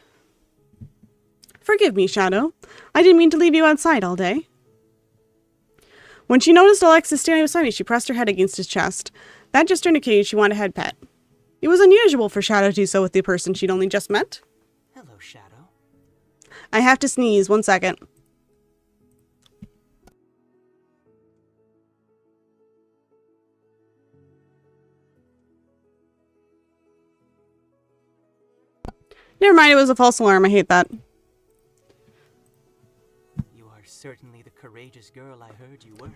Forgive me, Shadow. I didn't mean to leave you outside all day. When she noticed Alexis standing beside me, she pressed her head against his chest. That just indicated she wanted a head pet. It was unusual for Shadow to do so with the person she'd only just met. Hello, Shadow. I have to sneeze. 1 second. Never mind, it was a false alarm. I hate that. You are certainly the courageous girl I heard you were.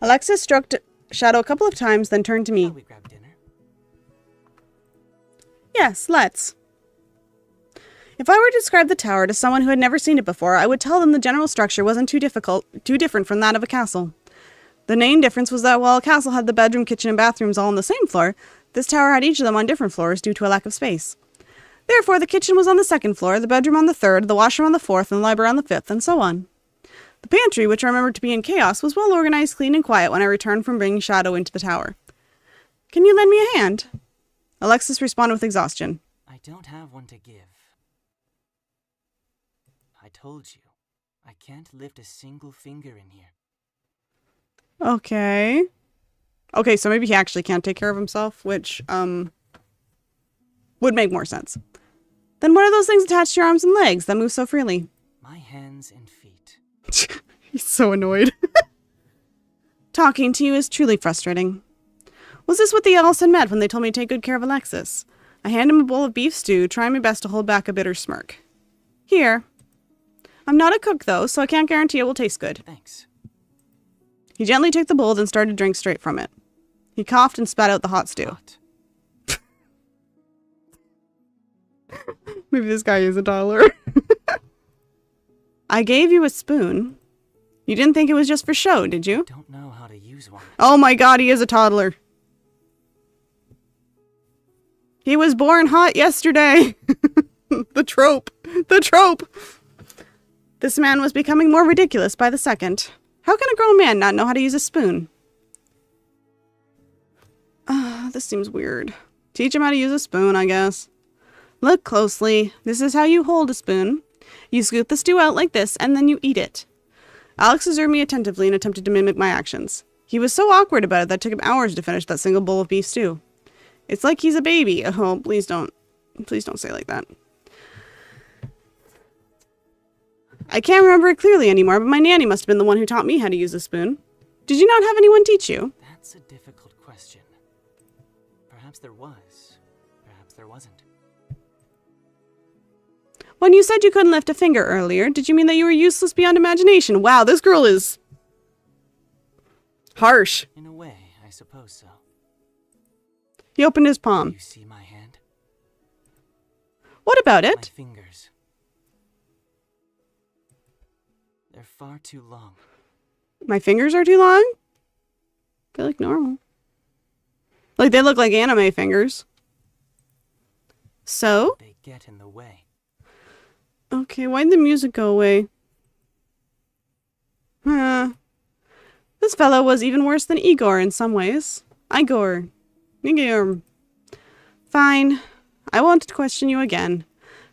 Alexis stroked Shadow a couple of times, then turned to me. Shall we grab dinner? Yes, let's. If I were to describe the tower to someone who had never seen it before, I would tell them the general structure wasn't too different from that of a castle. The main difference was that while a castle had the bedroom, kitchen, and bathrooms all on the same floor, this tower had each of them on different floors due to a lack of space. Therefore, the kitchen was on the second floor, the bedroom on the third, the washroom on the fourth, and the library on the fifth, and so on. The pantry, which I remembered to be in chaos, was well organized, clean, and quiet when I returned from bringing Shadow into the tower. Can you lend me a hand? Alexis responded with exhaustion. I don't have one to give. I told you, I can't lift a single finger in here. Okay. Okay, so maybe he actually can't take care of himself, which, would make more sense. Then what are those things attached to your arms and legs that move so freely? My hands and feet. He's so annoyed. Talking to you is truly frustrating. Was this what the elves had meant when they told me to take good care of Alexis? I handed him a bowl of beef stew, trying my best to hold back a bitter smirk. Here. I'm not a cook, though, so I can't guarantee it will taste good. Thanks. He gently took the bowl, then started to drink straight from it. He coughed and spat out the hot stew. Hot. Maybe this guy is a toddler. I gave you a spoon. You didn't think it was just for show, did you? Don't know how to use one. Oh my god, he is a toddler. He was born hot yesterday. The trope. The trope. This man was becoming more ridiculous by the second. How can a grown man not know how to use a spoon? This seems weird. Teach him how to use a spoon, I guess. Look closely. This is how you hold a spoon. You scoop the stew out like this, and then you eat it. Alex observed me attentively and attempted to mimic my actions. He was so awkward about it that it took him hours to finish that single bowl of beef stew. It's like he's a baby. Oh, please don't say it like that. I can't remember it clearly anymore, but my nanny must have been the one who taught me how to use a spoon. Did you not have anyone teach you? That's a difficult question. Perhaps there was. Perhaps there wasn't. When you said you couldn't lift a finger earlier, did you mean that you were useless beyond imagination? Wow, this girl is harsh. In a way, I suppose so. He opened his Do palm. you see my hand? What about My it? fingers. They're far too long. My fingers are too long? They look normal. Like, they look like anime fingers. So? They get in the way. Okay, why'd the music go away? This fellow was even worse than Igor in some ways. Igor. Fine. I won't question you again.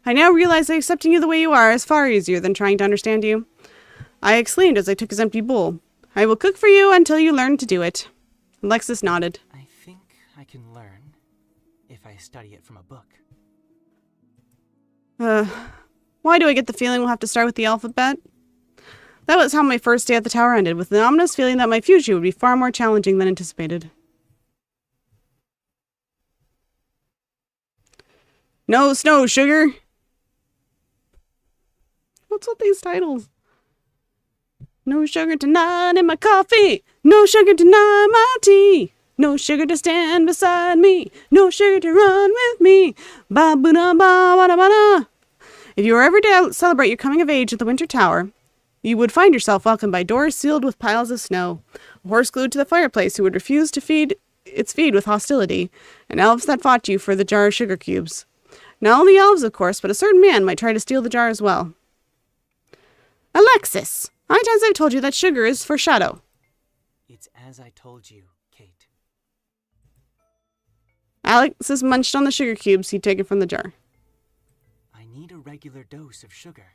I now realize that accepting you the way you are is far easier than trying to understand you. I exclaimed as I took his empty bowl. I will cook for you until you learn to do it. Alexis nodded. I think I can learn if I study it from a book. Why do I get the feeling we'll have to start with the alphabet? That was how my first day at the tower ended, with the ominous feeling that my future would be far more challenging than anticipated. No snow, sugar! What's with these titles? No sugar tonight in my coffee. No sugar tonight in my tea. No sugar to stand beside me. No sugar to run with me. Ba ba da ba ba da ba da. If you were ever to celebrate your coming of age at the Winter Tower, you would find yourself welcomed by doors sealed with piles of snow, a horse glued to the fireplace who would refuse to feed its feed with hostility, and elves that fought you for the jar of sugar cubes. Not only elves, of course, but a certain man might try to steal the jar as well. Alexis! How many times I've told you that sugar is for Shadow? It's as I told you, Kate. Alexis munched on the sugar cubes he'd taken from the jar. I need a regular dose of sugar.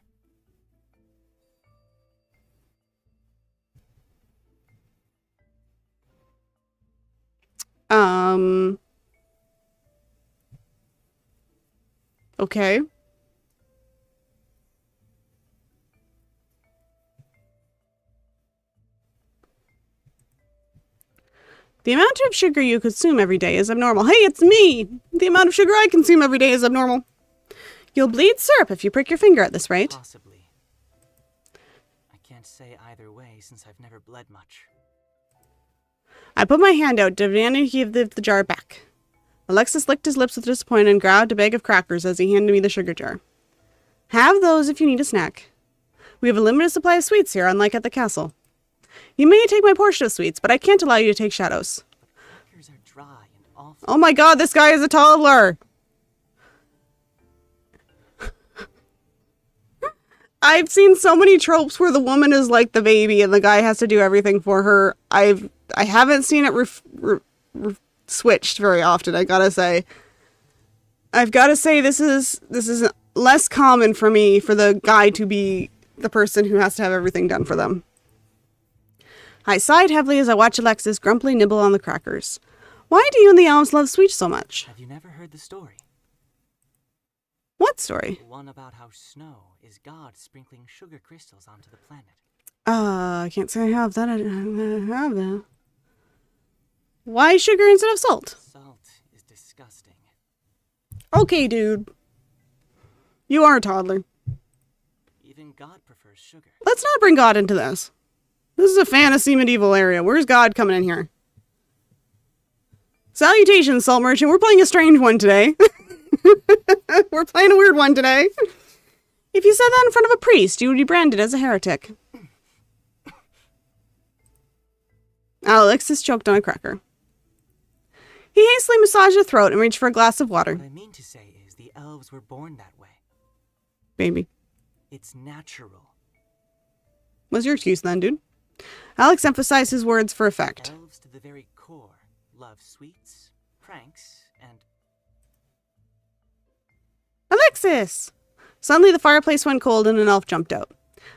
Okay. The amount of sugar you consume every day is abnormal. Hey, it's me! The amount of sugar I consume every day is abnormal. You'll bleed syrup if you prick your finger at this rate. Possibly. I can't say either way since I've never bled much. I put my hand out, demanding he give the jar back. Alexis licked his lips with disappointment and grabbed a bag of crackers as he handed me the sugar jar. Have those if you need a snack. We have a limited supply of sweets here, unlike at the castle. You may take my portion of sweets, but I can't allow you to take Shadow's. Crackers are dry and awful. Oh my god, this guy is a toddler! I've seen so many tropes where the woman is like the baby and the guy has to do everything for her. I haven't seen it switched very often, I gotta say. I've gotta say this is less common for me for the guy to be the person who has to have everything done for them. I sighed heavily as I watched Alexis grumpily nibble on the crackers. Why do you and the elves love sweets so much? Have you never heard the story? What story? The one about how snow is God sprinkling sugar crystals onto the planet. I can't say I have that. I have that. Why sugar instead of salt? Salt is disgusting. Okay, dude. You are a toddler. Even God prefers sugar. Let's not bring God into this. This is a fantasy medieval area. Where's God coming in here? Salutations, Salt Merchant. We're playing a strange one today. We're playing a weird one today. If you said that in front of a priest, you would be branded as a heretic. Alexis choked on a cracker. He hastily massaged her throat and reached for a glass of water. What I mean to say is the elves were born that way. Baby. It's natural. What's your excuse then, dude? Alex emphasized his words for effect. Elves to the very core love sweets, pranks, and... Alexis! Suddenly the fireplace went cold and an elf jumped out.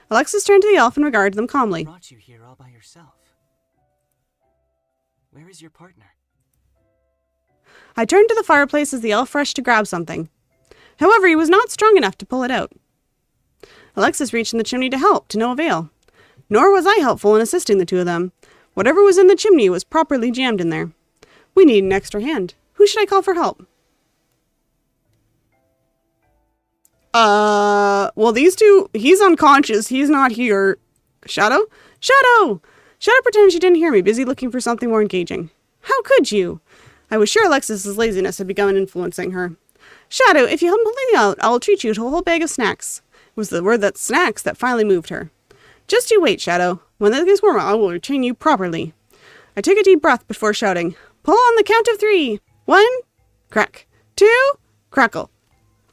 Alexis turned to the elf and regarded them calmly. I brought you here all by yourself. Where is your partner? I turned to the fireplace as the elf rushed to grab something. However, he was not strong enough to pull it out. Alexis reached in the chimney to help, to no avail. Nor was I helpful in assisting the two of them. Whatever was in the chimney was properly jammed in there. We need an extra hand. Who should I call for help? Well, these two, he's unconscious. He's not here. Shadow? Shadow! Shadow pretended she didn't hear me, busy looking for something more engaging. How could you? I was sure Alexis's laziness had begun influencing her. Shadow, if you help me out, I will treat you to a whole bag of snacks. It was the word that snacks that finally moved her. Just you wait, Shadow. When that gets warmer, I will retrain you properly. I took a deep breath before shouting, Pull on the count of 3. 1, crack. 2, crackle.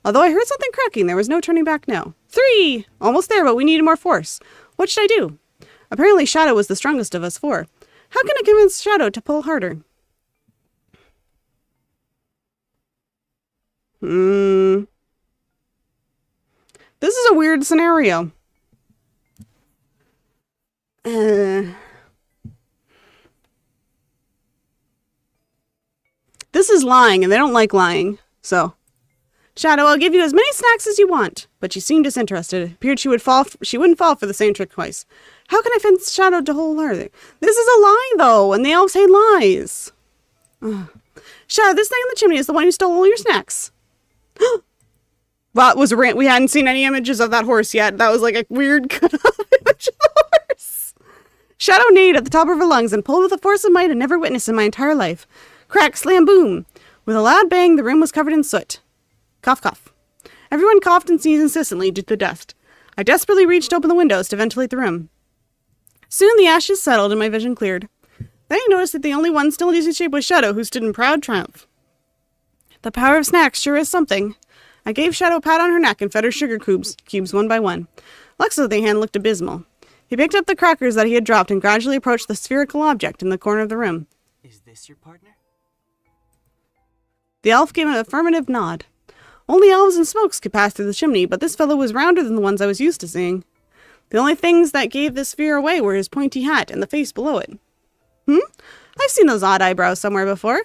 Although I heard something cracking, there was no turning back now. 3! Almost there, but we needed more force. What should I do? Apparently Shadow was the strongest of us 4. How can I convince Shadow to pull harder? This is a weird scenario. This is lying, and they don't like lying. So, Shadow, I'll give you as many snacks as you want. But she seemed disinterested. It appeared she wouldn't fall for the same trick twice. How can I convince Shadow to wholeheartedly? This is a lie, though, and they all say lies. Shadow, this thing in the chimney is the one who stole all your snacks. Well, it was a rant. We hadn't seen any images of that horse yet. That was like a weird cut-off image of the horse. Shadow neighed at the top of her lungs and pulled with a force of might I'd never witnessed in my entire life. Crack, slam, boom. With a loud bang, the room was covered in soot. Cough, cough. Everyone coughed and sneezed insistently due to the dust. I desperately reached open the windows to ventilate the room. Soon the ashes settled and my vision cleared. Then I noticed that the only one still in decent shape was Shadow, who stood in proud triumph. The power of snacks sure is something. I gave Shadow a pat on her neck and fed her sugar cubes one by one. Lex, on the other hand, looked abysmal. He picked up the crackers that he had dropped and gradually approached the spherical object in the corner of the room. Is this your partner? The elf gave an affirmative nod. Only elves and smokes could pass through the chimney, but this fellow was rounder than the ones I was used to seeing. The only things that gave this sphere away were his pointy hat and the face below it. I've seen those odd eyebrows somewhere before.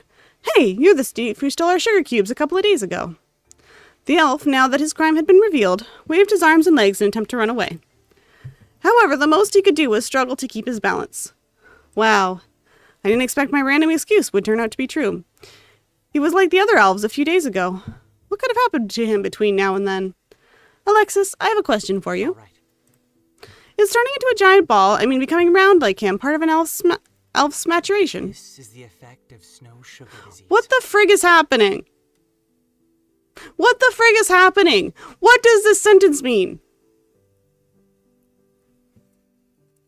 Hey, you're the thief who stole our sugar cubes a couple of days ago. The elf, now that his crime had been revealed, waved his arms and legs in an attempt to run away. However, the most he could do was struggle to keep his balance. Wow. I didn't expect my random excuse would turn out to be true. He was like the other elves a few days ago. What could have happened to him between now and then? Alexis, I have a question for you. All right. Is turning into a giant ball, becoming round like him, part of an elf's maturation? This is the effect of snow sugar disease. What the frig is happening? What the frig is happening? What does this sentence mean?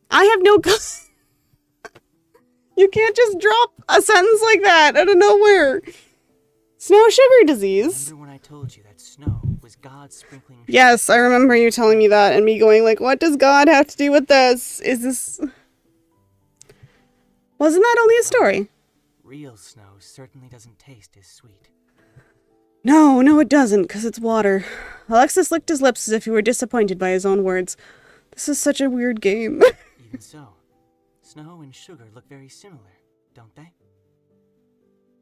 I have no... You can't just drop a sentence like that out of nowhere. Snow sugar disease. Remember when I told you that snow was God sprinkling... Yes, I remember you telling me that and me going like, what does God have to do with this? Is this... Wasn't that only a story? Real snow certainly doesn't taste as sweet. No, it doesn't, because it's water. Alexis licked his lips as if he were disappointed by his own words. This is such a weird game. Even so, snow and sugar look very similar, don't they?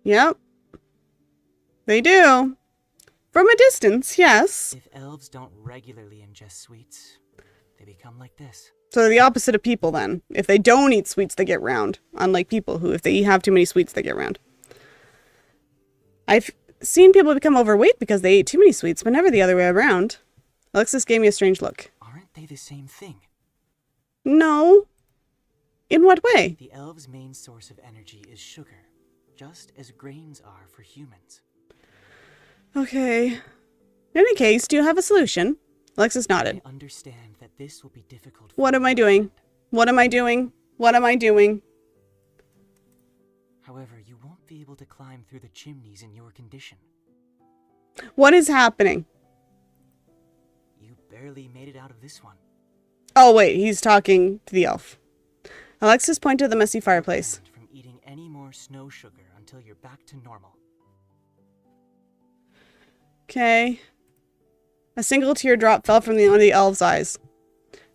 Yep. They do. From a distance, yes. If elves don't regularly ingest sweets, they become like this. So they're the opposite of people, then. If they don't eat sweets, they get round. Unlike people who, if they have too many sweets, they get round. I've seen people become overweight because they ate too many sweets, but never the other way around. Alexis gave me a strange look. Aren't they the same thing? No. In what way? The elves' main source of energy is sugar, just as grains are for humans. Okay. In any case, do you have a solution? Alexis nodded. I understand that this will be difficult for What am I you, doing? friend. What am I doing? What am I doing? However, you won't be able to climb through the chimneys in your condition. What is happening? You barely made it out of this one. Oh, wait, he's talking to the elf. Alexis pointed to the messy fireplace. Banned from eating any more snow sugar until you're back to normal. Okay. A single teardrop fell from one of the elf's eyes.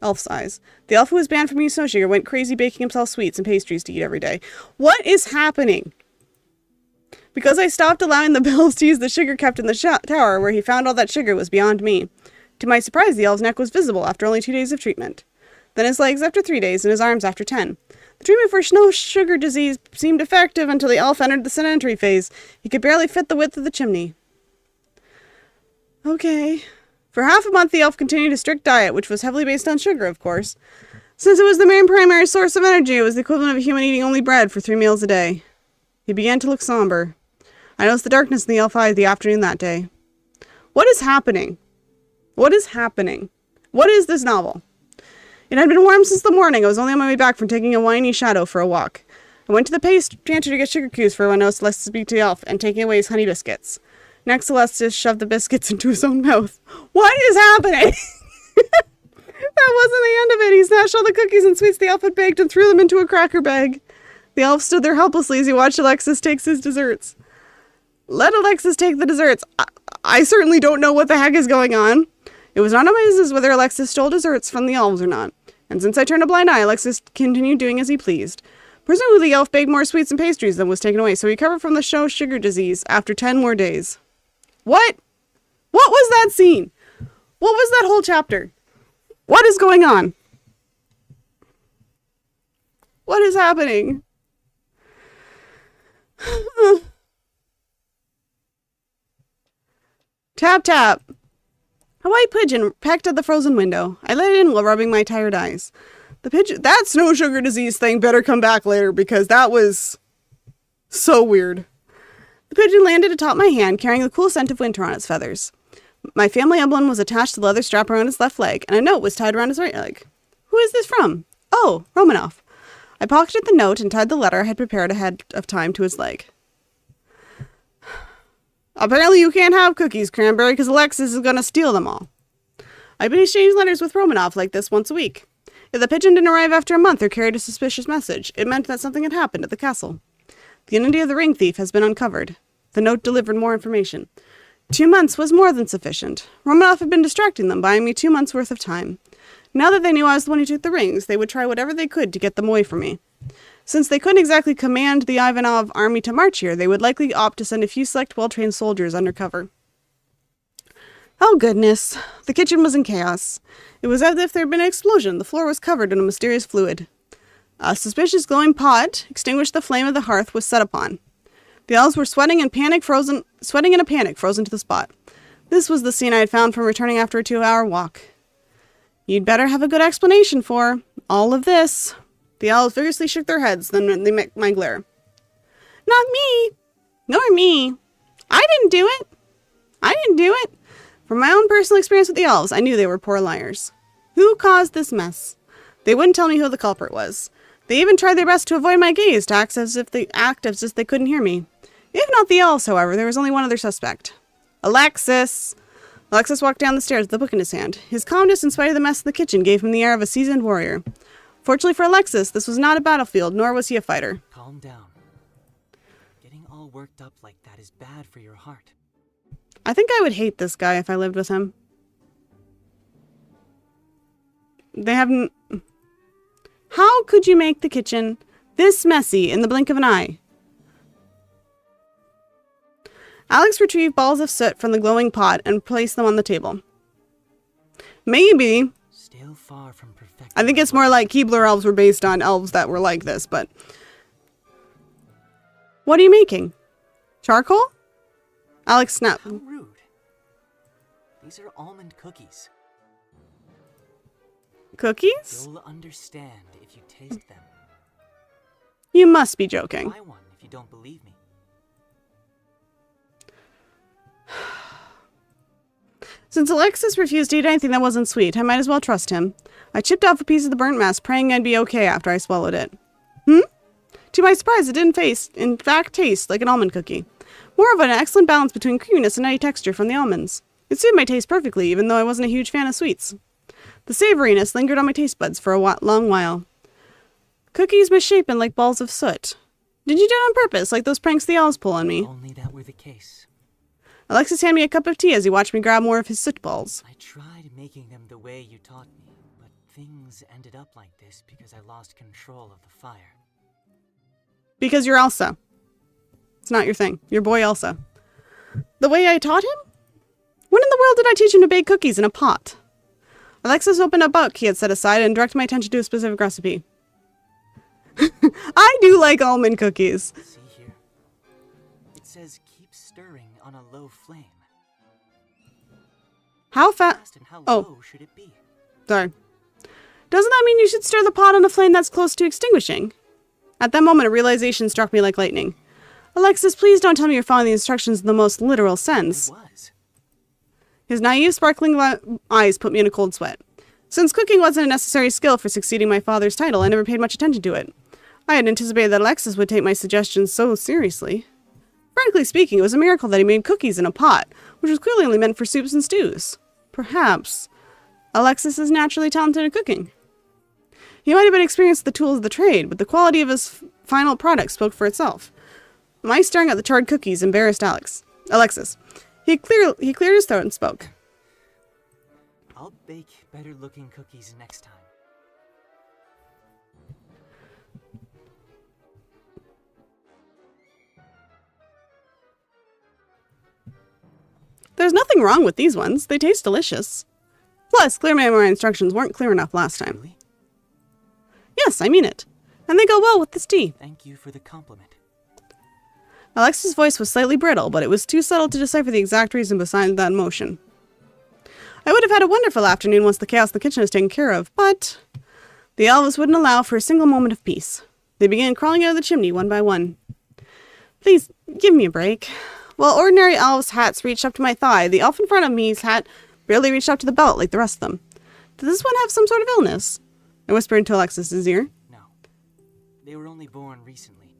The elf who was banned from eating snow sugar went crazy baking himself sweets and pastries to eat every day. What is happening? Because I stopped allowing the elves to use the sugar kept in the tower where he found all that sugar was beyond me. To my surprise, the elf's neck was visible after only 2 days of treatment. Then his legs after 3 days and his arms after 10. The treatment for snow sugar disease seemed effective until the elf entered the sedentary phase. He could barely fit the width of the chimney. Okay. For half a month, the elf continued a strict diet, which was heavily based on sugar, of course. Since it was the main primary source of energy, it was the equivalent of a human eating only bread for 3 meals a day. He began to look somber. I noticed the darkness in the elf eyes the afternoon that day. What is happening? What is happening? What is this novel? It had been warm since the morning. I was only on my way back from taking a whiny Shadow for a walk. I went to the pastry pantry to get sugar cubes for everyone else, less to speak to the elf, and taking away his honey biscuits. Next, Celestis shoved the biscuits into his own mouth. What is happening? That wasn't the end of it. He snatched all the cookies and sweets the elf had baked and threw them into a cracker bag. The elf stood there helplessly as he watched Alexis take his desserts. Let Alexis take the desserts. I certainly don't know what the heck is going on. It was none of my business whether Alexis stole desserts from the elves or not. And since I turned a blind eye, Alexis continued doing as he pleased. Presumably the elf baked more sweets and pastries than was taken away, so he recovered from the sugar disease after 10 more days. What? What was that scene? What was that whole chapter? What is going on? What is happening? Tap, tap. A white pigeon pecked at the frozen window. I let it in while rubbing my tired eyes. The pigeon, that snow sugar disease thing better come back later because that was so weird. The pigeon landed atop my hand, carrying the cool scent of winter on its feathers. My family emblem was attached to the leather strap around his left leg, and a note was tied around his right leg. Who is this from? Oh, Romanoff. I pocketed the note and tied the letter I had prepared ahead of time to his leg. Apparently you can't have cookies, Cranberry, because Alexis is going to steal them all. I've been exchanging letters with Romanoff like this once a week. If the pigeon didn't arrive after a month or carried a suspicious message, it meant that something had happened at the castle. The identity of the ring thief has been uncovered. The note delivered more information. 2 months was more than sufficient. Romanoff had been distracting them, buying me 2 months' worth of time. Now that they knew I was the one who took the rings, they would try whatever they could to get them away from me. Since they couldn't exactly command the Ivanov army to march here, they would likely opt to send a few select well-trained soldiers undercover. Oh goodness, the kitchen was in chaos. It was as if there had been an explosion. The floor was covered in a mysterious fluid. A suspicious glowing pot, extinguished the flame of the hearth, was set upon. The elves were sweating in a panic, frozen to the spot. This was the scene I had found from returning after a 2-hour walk. You'd better have a good explanation for all of this. The elves vigorously shook their heads, then they met my glare. Not me. Nor me. I didn't do it. I didn't do it. From my own personal experience with the elves, I knew they were poor liars. Who caused this mess? They wouldn't tell me who the culprit was. They even tried their best to avoid my gaze, to act as if they couldn't hear me. If not the elves, however, there was only one other suspect. Alexis. Alexis walked down the stairs with the book in his hand. His calmness, in spite of the mess in the kitchen, gave him the air of a seasoned warrior. Fortunately for Alexis, this was not a battlefield, nor was he a fighter. Calm down. Getting all worked up like that is bad for your heart. I think I would hate this guy if I lived with him. They haven't... How could you make the kitchen this messy in the blink of an eye? Alex retrieved balls of soot from the glowing pot and placed them on the table. Maybe. Still far from perfection. I think it's more like Keebler elves were based on elves that were like this, but... What are you making? Charcoal? Alex snapped. How rude. These are almond cookies. Cookies? You'll understand if you taste them. You must be joking. Try one if you don't believe me. Since Alexis refused to eat anything that wasn't sweet, I might as well trust him. I chipped off a piece of the burnt mess, praying I'd be okay after I swallowed it. To my surprise, it didn't in fact taste like an almond cookie. More of an excellent balance between creaminess and nutty texture from the almonds. It suited my taste perfectly, even though I wasn't a huge fan of sweets. The savoriness lingered on my taste buds for a long while. Cookies misshapen like balls of soot. Did you do it on purpose, like those pranks the elves pull on me? Only that were the case. Alexis handed me a cup of tea as he watched me grab more of his soot balls. I tried making them the way you taught me, but things ended up like this because I lost control of the fire. Because you're Elsa. It's not your thing. Your boy Elsa. The way I taught him? When in the world did I teach him to bake cookies in a pot? Alexis opened a book he had set aside and directed my attention to a specific recipe. I do like almond cookies. See here. It says keep stirring on a low flame. How fast? And how Oh. low should it be? Sorry. Doesn't that mean you should stir the pot on a flame that's close to extinguishing? At that moment, a realization struck me like lightning. Alexis, please don't tell me you're following the instructions in the most literal sense. It was. His naive, sparkling eyes put me in a cold sweat. Since cooking wasn't a necessary skill for succeeding my father's title, I never paid much attention to it. I had anticipated that Alexis would take my suggestions so seriously. Frankly speaking, it was a miracle that he made cookies in a pot, which was clearly only meant for soups and stews. Perhaps Alexis is naturally talented at cooking. He might have been experienced with the tools of the trade, but the quality of his final product spoke for itself. My staring at the charred cookies embarrassed Alexis. He cleared his throat and spoke. I'll bake better looking cookies next time. There's nothing wrong with these ones. They taste delicious. Plus, clearly my instructions weren't clear enough last time. Really? Yes, I mean it. And they go well with this tea. Thank you for the compliment. Alexa's voice was slightly brittle, but it was too subtle to decipher the exact reason behind that motion. I would have had a wonderful afternoon once the chaos in the kitchen was taken care of, but the elves wouldn't allow for a single moment of peace. They began crawling out of the chimney one by one. Please, give me a break. While ordinary elves' hats reached up to my thigh, the elf in front of me's hat barely reached up to the belt like the rest of them. Did this one have some sort of illness? I whispered into Alexis's ear. No. They were only born recently.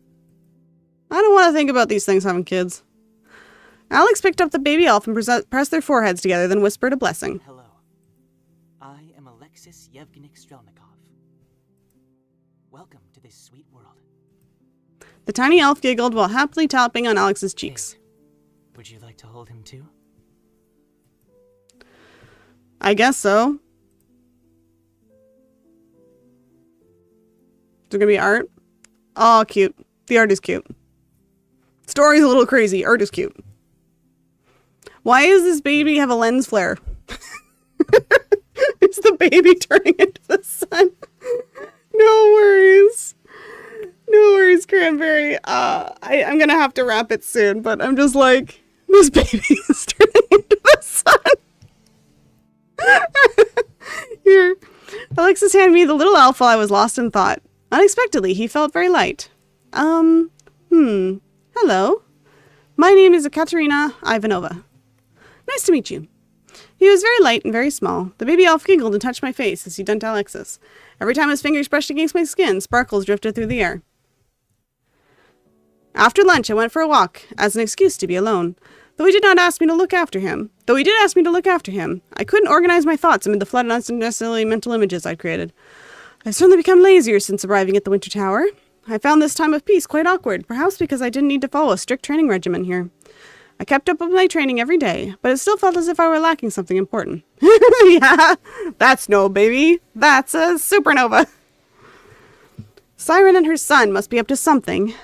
I don't want to think about these things having kids. Alex picked up the baby elf and pressed their foreheads together, then whispered a blessing. Hello. I am Alexis Yevgenik Strelnikov. Welcome to this sweet world. The tiny elf giggled while happily tapping on Alex's cheeks. Hey, would you like to hold him too? I guess so. Is there gonna be art? Oh, cute. The art is cute. Story's a little crazy. Art is cute. Why does this baby have a lens flare? Is the baby turning into the sun? No worries. No worries, Cranberry. I'm gonna have to wrap it soon, but I'm just like, this baby is turning into the sun. Here. Alexis handed me the little elf while I was lost in thought. Unexpectedly, he felt very light. Hello. My name is Ekaterina Ivanova. Nice to meet you. He was very light and very small. The baby elf giggled and touched my face as he dunked Alexis. Every time his fingers brushed against my skin, sparkles drifted through the air. After lunch, I went for a walk, as an excuse to be alone. Though he did ask me to look after him, I couldn't organize my thoughts amid the flood of unnecessarily mental images I'd created. I've certainly become lazier since arriving at the Winter Tower. I found this time of peace quite awkward, perhaps because I didn't need to follow a strict training regimen here. I kept up with my training every day, but it still felt as if I were lacking something important. Yeah, that's no baby. That's a supernova. Siren and her son must be up to something.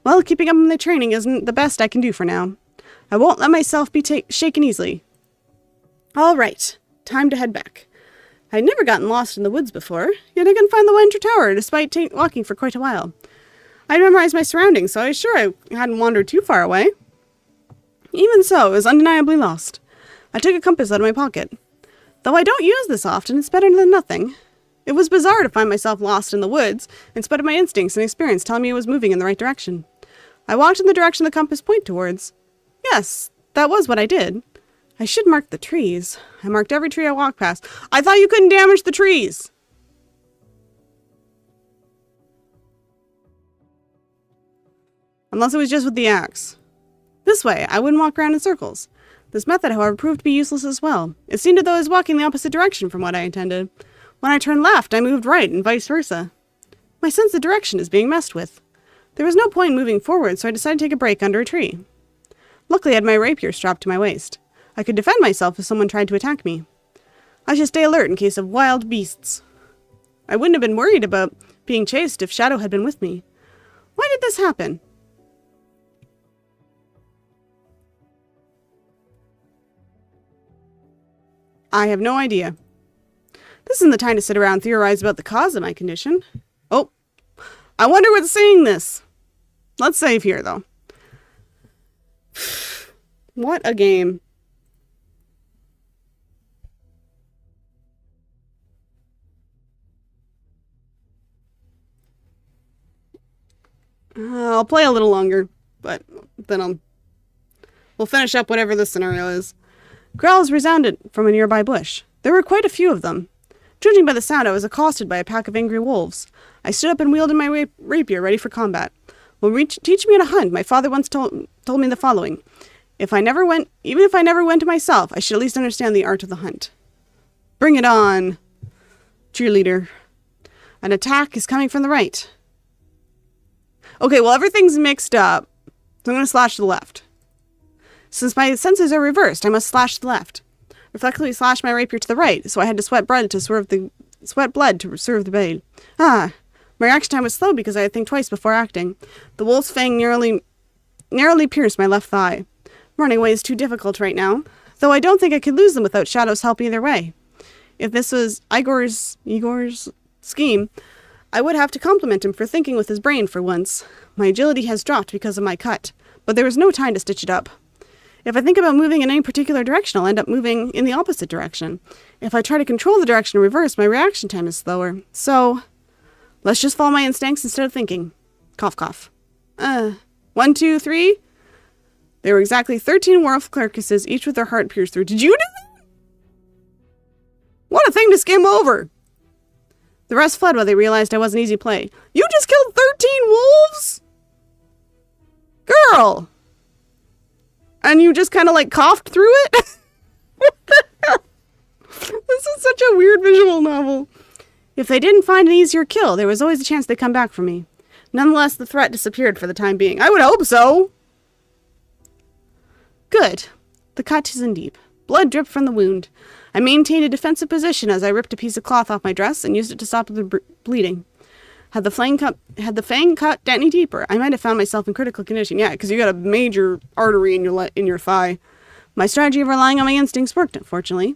Well, keeping up with my training isn't the best I can do for now. I won't let myself be shaken easily. All right, time to head back. I'd never gotten lost in the woods before, yet I can find the Winter Tower despite walking for quite a while. I'd memorized my surroundings, so I was sure I hadn't wandered too far away. Even so, I was undeniably lost. I took a compass out of my pocket. Though I don't use this often, it's better than nothing. It was bizarre to find myself lost in the woods, in spite of my instincts and experience telling me I was moving in the right direction. I walked in the direction the compass pointed towards. Yes, that was what I did. I should mark the trees. I marked every tree I walked past. I thought you couldn't damage the trees! Unless it was just with the axe. This way, I wouldn't walk around in circles. This method, however, proved to be useless as well. It seemed as though I was walking the opposite direction from what I intended. When I turned left, I moved right, and vice versa. My sense of direction is being messed with. There was no point in moving forward, so I decided to take a break under a tree. Luckily, I had my rapier strapped to my waist. I could defend myself if someone tried to attack me. I should stay alert in case of wild beasts. I wouldn't have been worried about being chased if Shadow had been with me. Why did this happen? I have no idea. This isn't the time to sit around and theorize about the cause of my condition. Oh, I wonder what's saying this. Let's save here, though. What a game. I'll play a little longer, but then we'll finish up whatever the scenario is. Growls resounded from a nearby bush. There were quite a few of them. Judging by the sound, I was accosted by a pack of angry wolves. I stood up and wielded my rapier, ready for combat. When teaching me to hunt, my father once told me the following: even if I never went to myself, I should at least understand the art of the hunt. Bring it on, cheerleader. An attack is coming from the right. Okay, well, everything's mixed up, so I'm going to slash to the left. Since my senses are reversed, I must slash to the left. Reflexively slash my rapier to the right, so I had to sweat blood to serve the blade. My reaction time was slow because I had to think twice before acting. The wolf's fang narrowly pierced my left thigh. Running away is too difficult right now. though I don't think I could lose them without Shadow's help either way. If this was Igor's scheme, I would have to compliment him for thinking with his brain for once. My agility has dropped because of my cut, but there was no time to stitch it up. If I think about moving in any particular direction, I'll end up moving in the opposite direction. If I try to control the direction in reverse, my reaction time is slower. So, let's just follow my instincts instead of thinking. Cough, cough. 1, 2, 3. There were exactly 13 wolf carcasses, each with their heart pierced through. Did you do that? What a thing to skim over! The rest fled while they realized I wasn't easy play. You just killed 13 wolves? Girl! And you just kind of like coughed through it? What the hell? This is such a weird visual novel. If they didn't find an easier kill, there was always a chance they'd come back for me. Nonetheless, the threat disappeared for the time being. I would hope so! Good. The cut isn't deep. Blood dripped from the wound. I maintained a defensive position as I ripped a piece of cloth off my dress and used it to stop the bleeding. Had the fang cut any deeper, I might have found myself in critical condition. Yeah, because you got a major artery in your thigh. My strategy of relying on my instincts worked, unfortunately.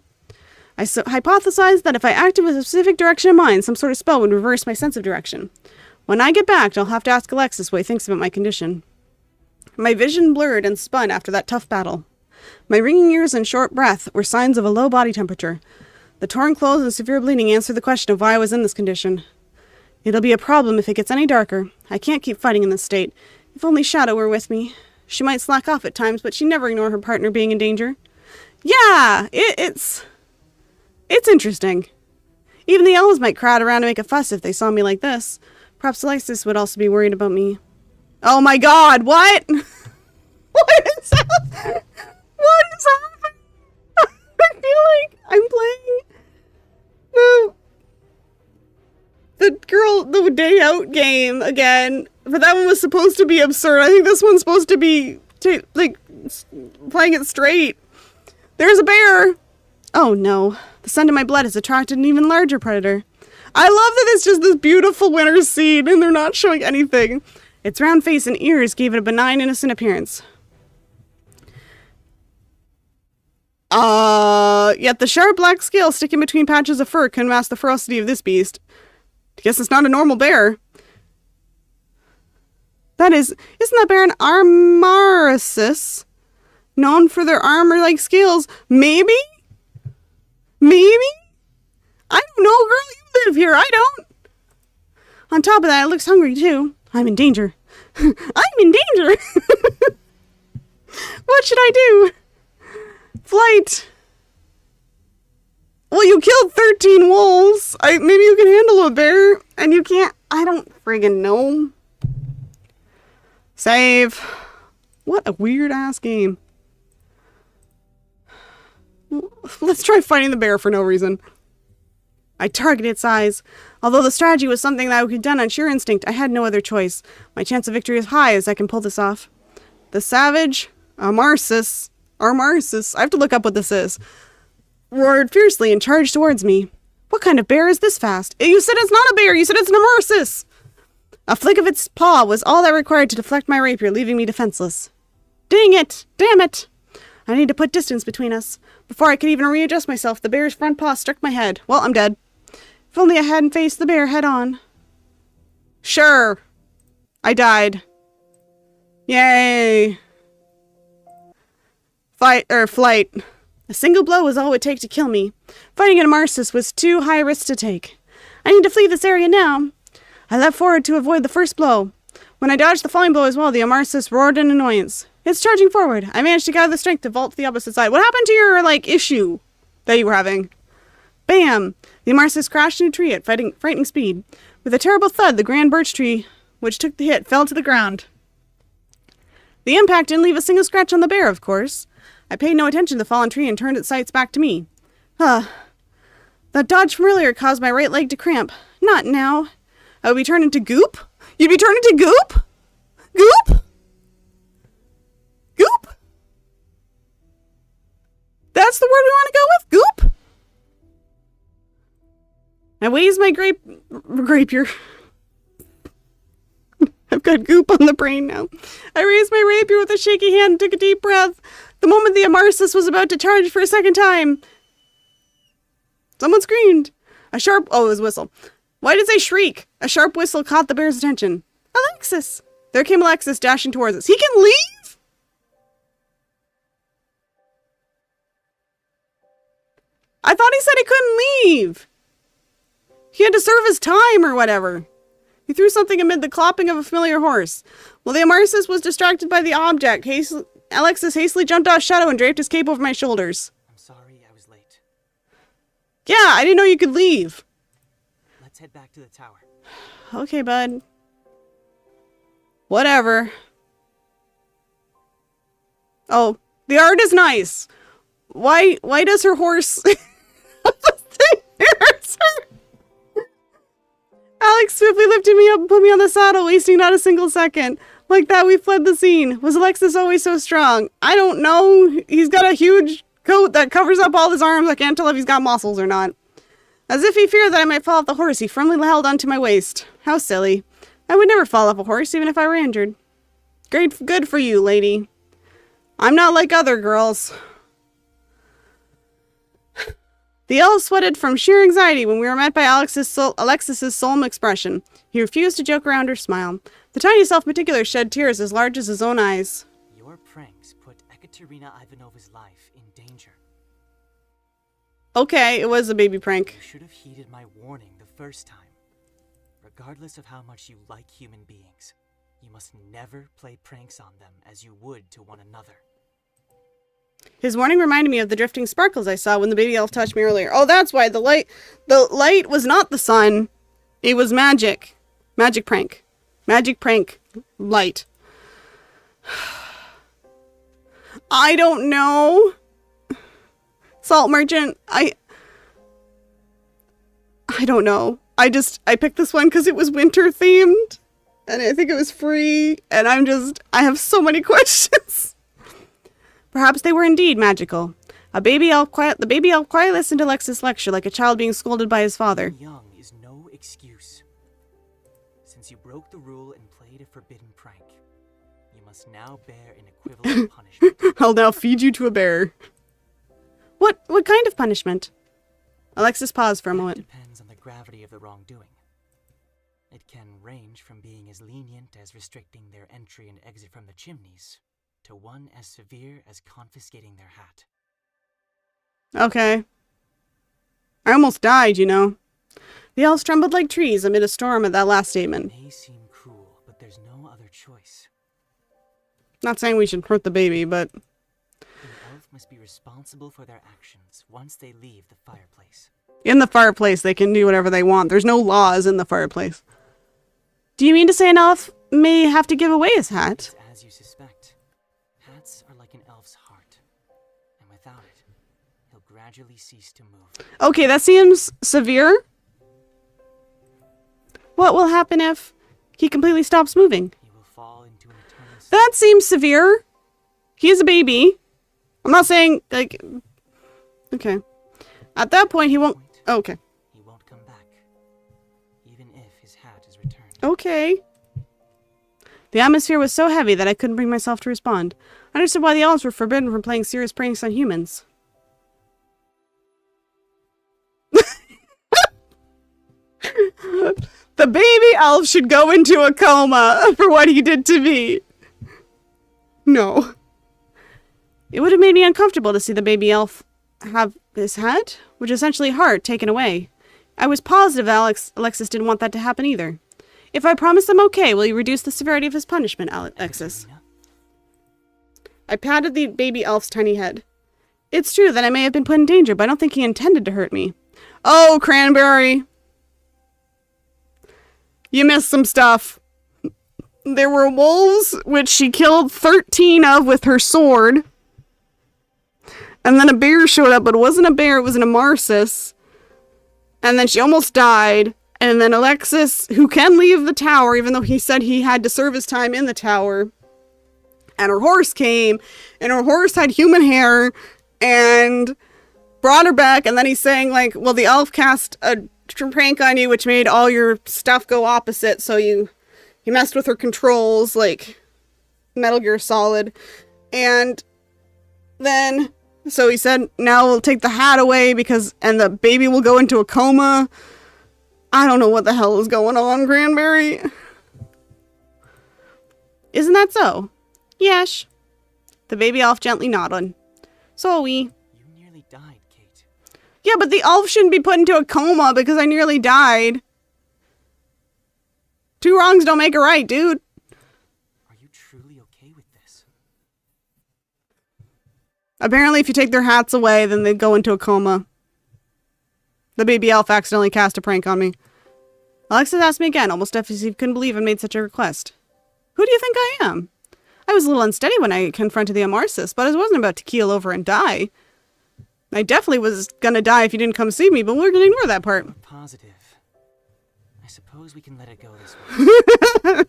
I hypothesized that if I acted with a specific direction in mind, some sort of spell would reverse my sense of direction. When I get back, I'll have to ask Alexis what he thinks about my condition. My vision blurred and spun after that tough battle. My ringing ears and short breath were signs of a low body temperature. The torn clothes and severe bleeding answered the question of why I was in this condition. It'll be a problem if it gets any darker. I can't keep fighting in this state. If only Shadow were with me. She might slack off at times, but she'd never ignore her partner being in danger. Yeah, it's interesting. Even the elves might crowd around to make a fuss if they saw me like this. Perhaps Alexis would also be worried about me. Oh my god, what? What is that? What is happening? I feel like I'm playing the day out game again. But that one was supposed to be absurd. I think this one's supposed to be, playing it straight. There's a bear! Oh no. The scent of my blood has attracted an even larger predator. I love that it's just this beautiful winter scene and they're not showing anything. Its round face and ears gave it a benign, innocent appearance. Yet the sharp black scales sticking between patches of fur can mask the ferocity of this beast. I guess it's not a normal bear. Isn't that bear an Armarisis? Known for their armor-like scales? Maybe? Maybe? I don't know, girl. You live here. I don't. On top of that, it looks hungry, too. I'm in danger. I'm in danger! What should I do? Flight. Well, you killed 13 wolves. Maybe you can handle a bear, and you can't. I don't friggin' know. Save. What a weird-ass game. Let's try fighting the bear for no reason. I targeted its eyes. Although the strategy was something that I could have done on sheer instinct, I had no other choice. My chance of victory is high as I can pull this off. The savage, Armarisis, I have to look up what this is, roared fiercely and charged towards me. What kind of bear is this fast? You said it's not a bear, you said it's an Armarisis! A flick of its paw was all that required to deflect my rapier, leaving me defenseless. Dang it! Damn it! I need to put distance between us. Before I could even readjust myself, the bear's front paw struck my head. Well, I'm dead. If only I hadn't faced the bear head on. Sure. I died. Yay. Flight. A single blow was all it would take to kill me. Fighting an Armarisis was too high a risk to take. I need to flee this area now. I leapt forward to avoid the first blow. When I dodged the falling blow as well, the Armarisis roared in annoyance. It's charging forward. I managed to gather the strength to vault to the opposite side. What happened to your, issue that you were having? Bam! The Armarisis crashed into a tree at frightening speed. With a terrible thud, the grand birch tree, which took the hit, fell to the ground. The impact didn't leave a single scratch on the bear, of course. I paid no attention to the fallen tree and turned its sights back to me. That dodge from earlier caused my right leg to cramp. Not now. I would be turned into goop? You'd be turned into goop? Goop? Goop? That's the word we want to go with? Goop? I raised my rapier. I've got goop on the brain now. I raised my rapier with a shaky hand and took a deep breath. The moment the Amarsis was about to charge for a second time, someone screamed. Oh, it was a whistle. Why did they shriek? A sharp whistle caught the bear's attention. Alexis! There came Alexis, dashing towards us. He can leave? I thought he said he couldn't leave. He had to serve his time or whatever. He threw something amid the clopping of a familiar horse. While the Amarsis was distracted by the object, Alexis hastily jumped off Shadow and draped his cape over my shoulders. I'm sorry I was late. Yeah, I didn't know you could leave. Let's head back to the tower. Okay, bud. Whatever. Oh, the art is nice. Why does her horse... Alex swiftly lifted me up and put me on the saddle, wasting not a single second. Like that, we fled the scene. Was Alexis always so strong? I don't know. He's got a huge coat that covers up all his arms. I can't tell if he's got muscles or not. As if he feared that I might fall off the horse, he firmly held onto my waist. How silly. I would never fall off a horse, even if I were injured. Good for you, lady. I'm not like other girls. The elf sweated from sheer anxiety when we were met by Alexis's solemn expression. He refused to joke around or smile. The tiny self in particular shed tears as large as his own eyes. Your pranks put Ekaterina Ivanova's life in danger. Okay, it was a baby prank. You should have heeded my warning the first time. Regardless of how much you like human beings, you must never play pranks on them as you would to one another. His warning reminded me of the drifting sparkles I saw when the baby elf touched me earlier. Oh, that's why the light was not the sun. It was magic. Magic prank. Magic prank. Light. I don't know. Salt merchant. I don't know. I picked this one because it was winter themed. And I think it was free. And I have so many questions. Perhaps they were indeed magical. The baby elf quietly listened to Alexis' lecture like a child being scolded by his father. Being young is no excuse. Since you broke the rule and played a forbidden prank, you must now bear an equivalent punishment. I'll now feed you to a bear. What kind of punishment? Alexis paused for a moment. It depends on the gravity of the wrongdoing. It can range from being as lenient as restricting their entry and exit from the chimneys, to one as severe as confiscating their hat. Okay. I almost died, you know. The elves trembled like trees amid a storm at that last statement. It may seem cruel, but there's no other choice. Not saying we should hurt the baby, but... An elf must be responsible for their actions once they leave the fireplace. In the fireplace, they can do whatever they want. There's no laws in the fireplace. Do you mean to say an elf may have to give away his hat? It's as you suspect. Hats are like an elf's heart, and without it, he'll gradually cease to move. Okay, that seems severe. What will happen if he completely stops moving? He will fall into an eternal sleep. That seems severe. He is a baby. I'm not saying, like... Okay. At that point, he won't... Oh, okay. He won't come back, even if his hat is returned. Okay. The atmosphere was so heavy that I couldn't bring myself to respond. I understood why the elves were forbidden from playing serious pranks on humans. The baby elf should go into a coma for what he did to me. No. It would have made me uncomfortable to see the baby elf have his hat, which is essentially heart, taken away. I was positive Alexis didn't want that to happen either. If I promise I'm okay, will you reduce the severity of his punishment, Alexis? I patted the baby elf's tiny head. It's true that I may have been put in danger, but I don't think he intended to hurt me. Oh, Cranberry! You missed some stuff. There were wolves, which she killed 13 of with her sword. And then a bear showed up, but it wasn't a bear, it was an Amarsis. And then she almost died. And then Alexis, who can leave the tower, even though he said he had to serve his time in the tower. And her horse came, and her horse had human hair, and brought her back. And then he's saying, like, well, the elf cast a prank on you, which made all your stuff go opposite. So he messed with her controls, like Metal Gear Solid. And Then, so he said, now we'll take the hat away and the baby will go into a coma. I don't know what the hell is going on, Cranberry. Isn't that so? Yes. The baby elf gently nodded. So You nearly died, Kate. Yeah, but the elf shouldn't be put into a coma because I nearly died. 2 wrongs don't make a right, dude. Are you truly okay with this? Apparently, if you take their hats away, then they go into a coma. The baby elf accidentally cast a prank on me. Alexis asked me again, almost as if he couldn't believe I made such a request. Who do you think I am? I was a little unsteady when I confronted the Amarsis, but I wasn't about to keel over and die. I definitely was gonna die if you didn't come see me, but we're gonna ignore that part. I'm positive. I suppose we can let it go this way.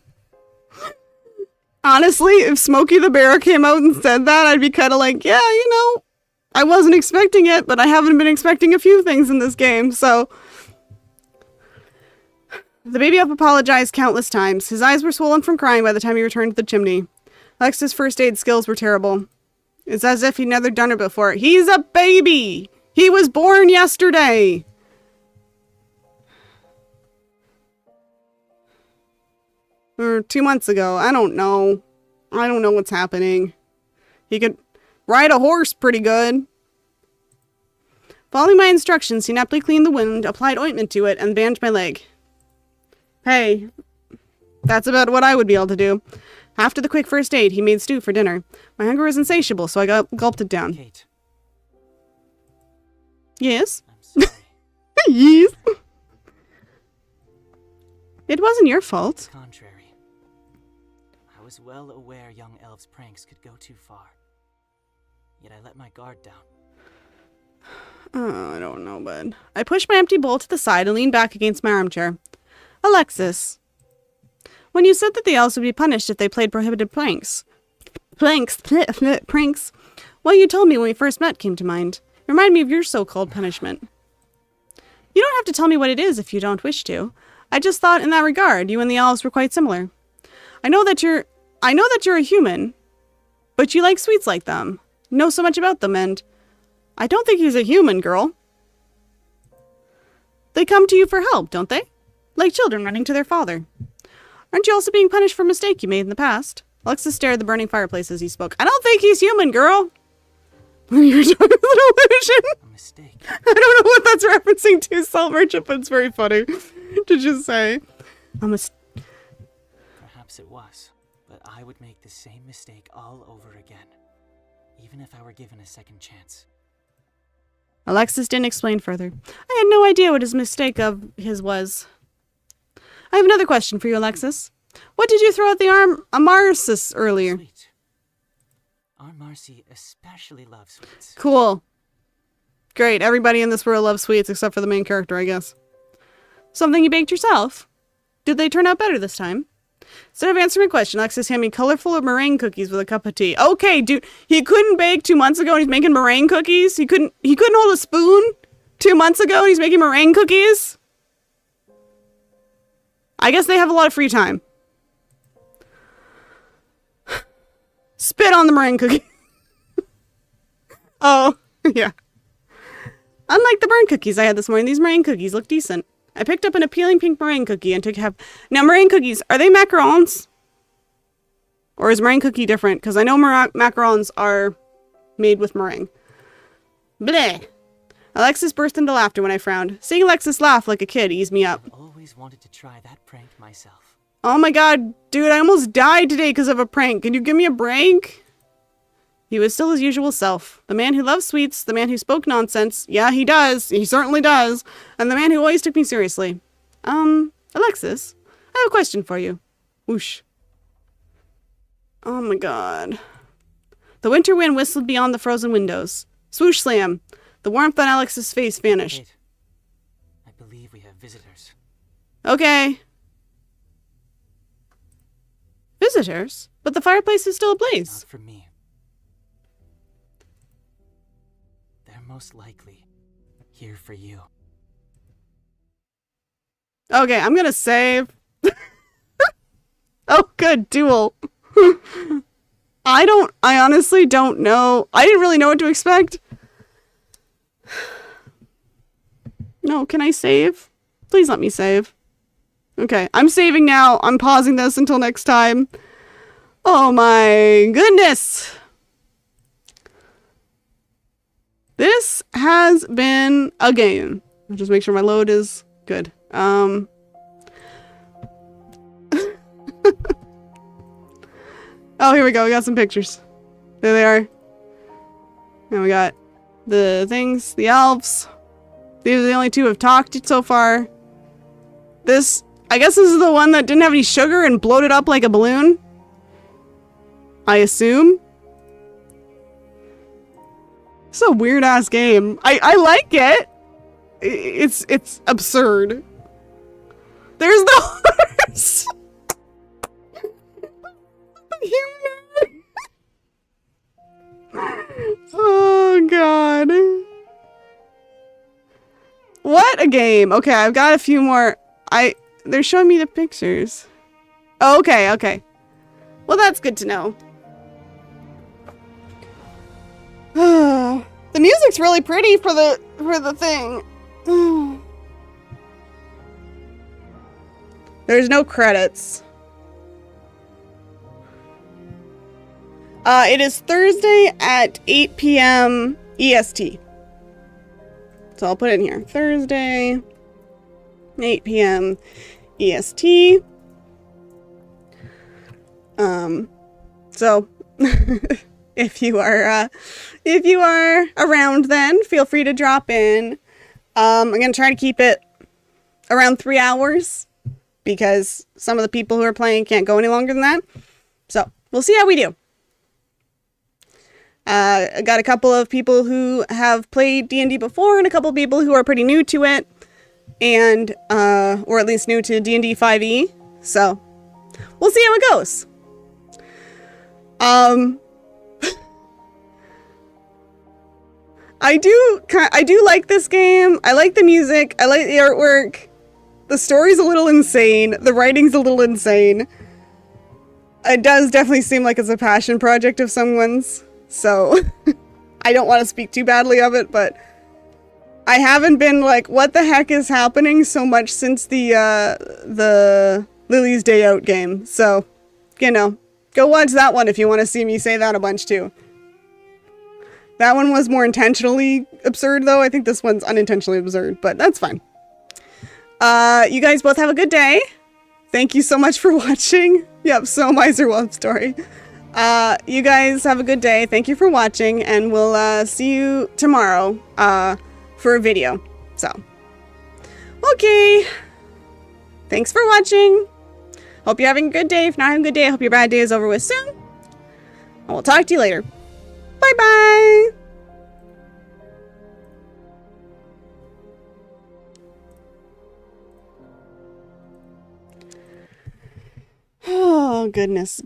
Honestly, if Smokey the Bear came out and said that, I'd be kind of like, yeah, I wasn't expecting it, but I haven't been expecting a few things in this game, so... The baby elf apologized countless times. His eyes were swollen from crying by the time he returned to the chimney. Alexis' first aid skills were terrible. It's as if he'd never done it before. He's a baby! He was born yesterday! Or 2 months ago. I don't know. I don't know what's happening. He could ride a horse pretty good. Following my instructions, he napkily cleaned the wound, applied ointment to it, and bandaged my leg. Hey, that's about what I would be able to do. After the quick first aid, he made stew for dinner. My hunger was insatiable, so I gulped it down. Kate. Yes? I'm sorry. Yes. It wasn't your fault. Contrary. I was well aware young elves' pranks could go too far. Yet I let my guard down. Oh, I don't know, bud. I pushed my empty bowl to the side and leaned back against my armchair. Alexis, when you said that the elves would be punished if they played prohibited pranks, what you told me when we first met came to mind. It reminded me of your so-called punishment. You don't have to tell me what it is if you don't wish to. I just thought in that regard, you and the elves were quite similar. I know that you're a human, but you like sweets like them, know so much about them, and I don't think he's a human, girl. They come to you for help, don't they? Like children running to their father. Aren't you also being punished for a mistake you made in the past? Alexis stared at the burning fireplace as he spoke. I don't think he's human, girl. You're talking about illusion. A mistake. I don't know what that's referencing to, Salt Merchant, but it's very funny to just say. Perhaps it was, but I would make the same mistake all over again, even if I were given a second chance. Alexis didn't explain further. I had no idea what his mistake of his was. I have another question for you, Alexis. What did you throw at the Amarsis earlier? Sweet. Our Marcy especially loves sweets. Cool. Great. Everybody in this world loves sweets except for the main character, I guess. Something you baked yourself? Did they turn out better this time? Instead of answering my question, Alexis handed me colorful meringue cookies with a cup of tea. Okay, dude. He couldn't bake 2 months ago and he's making meringue cookies? He couldn't hold a spoon 2 months ago and he's making meringue cookies? I guess they have a lot of free time. Spit on the meringue cookie. Oh, yeah. Unlike the burnt cookies I had this morning, these meringue cookies look decent. I picked up an appealing pink meringue cookie and took half. Now, meringue cookies, are they macarons? Or is meringue cookie different? Because I know macarons are made with meringue. Bleh. Alexis burst into laughter when I frowned. Seeing Alexis laugh like a kid eased me up. I've always wanted to try that prank myself. Oh my god, dude, I almost died today because of a prank. Can you give me a break? He was still his usual self. The man who loved sweets, the man who spoke nonsense. Yeah, he does. He certainly does. And the man who always took me seriously. Alexis, I have a question for you. Whoosh. Oh my god. The winter wind whistled beyond the frozen windows. Swoosh slam. The warmth on Alex's face vanished. Wait. I believe we have visitors. Okay. Visitors? But the fireplace is still ablaze. Not for me. They're most likely here for you. Okay, I'm gonna save. Oh, good. Duel. I honestly don't know. I didn't really know what to expect. No, can I save? Please let me save. Okay, I'm saving now. I'm pausing this until next time. Oh my goodness. This has been a game. I'll just make sure my load is good. Oh, here we go. We got some pictures. There they are. And we got the things, the elves. These are the only two who have talked so far. This, I guess this is the one that didn't have any sugar and bloated up like a balloon. I assume. It's a weird ass game. I like it. It's absurd. There's the horse. Oh god. What a game. Okay, I've got a few more. They're showing me the pictures. Oh, okay, okay. Well, that's good to know. The music's really pretty for the thing. There's no credits. It is Thursday at 8 p.m. EST. So I'll put it in here. Thursday, 8 p.m. EST. So if you are around then, feel free to drop in. I'm gonna try to keep it around 3 hours because some of the people who are playing can't go any longer than that. So we'll see how we do. I got a couple of people who have played D&D before and a couple of people who are pretty new to it and or at least new to D&D 5e. So we'll see how it goes. I do like this game. I like the music. I like the artwork. The story's a little insane. The writing's a little insane. It does definitely seem like it's a passion project of someone's. So I don't want to speak too badly of it, but I haven't been like, what the heck is happening so much since the Lily's Day Out game. So, you know, go watch that one if you want to see me say that a bunch too. That one was more intentionally absurd though. I think this one's unintentionally absurd, but that's fine. You guys both have a good day. Thank you so much for watching. Yep, so Miser Love Story. You guys have a good day. Thank you for watching, and we'll see you tomorrow for a video. So, okay. Thanks for watching. Hope you're having a good day. If not having a good day, I hope your bad day is over with soon. And we'll talk to you later. Bye-bye. Oh, goodness.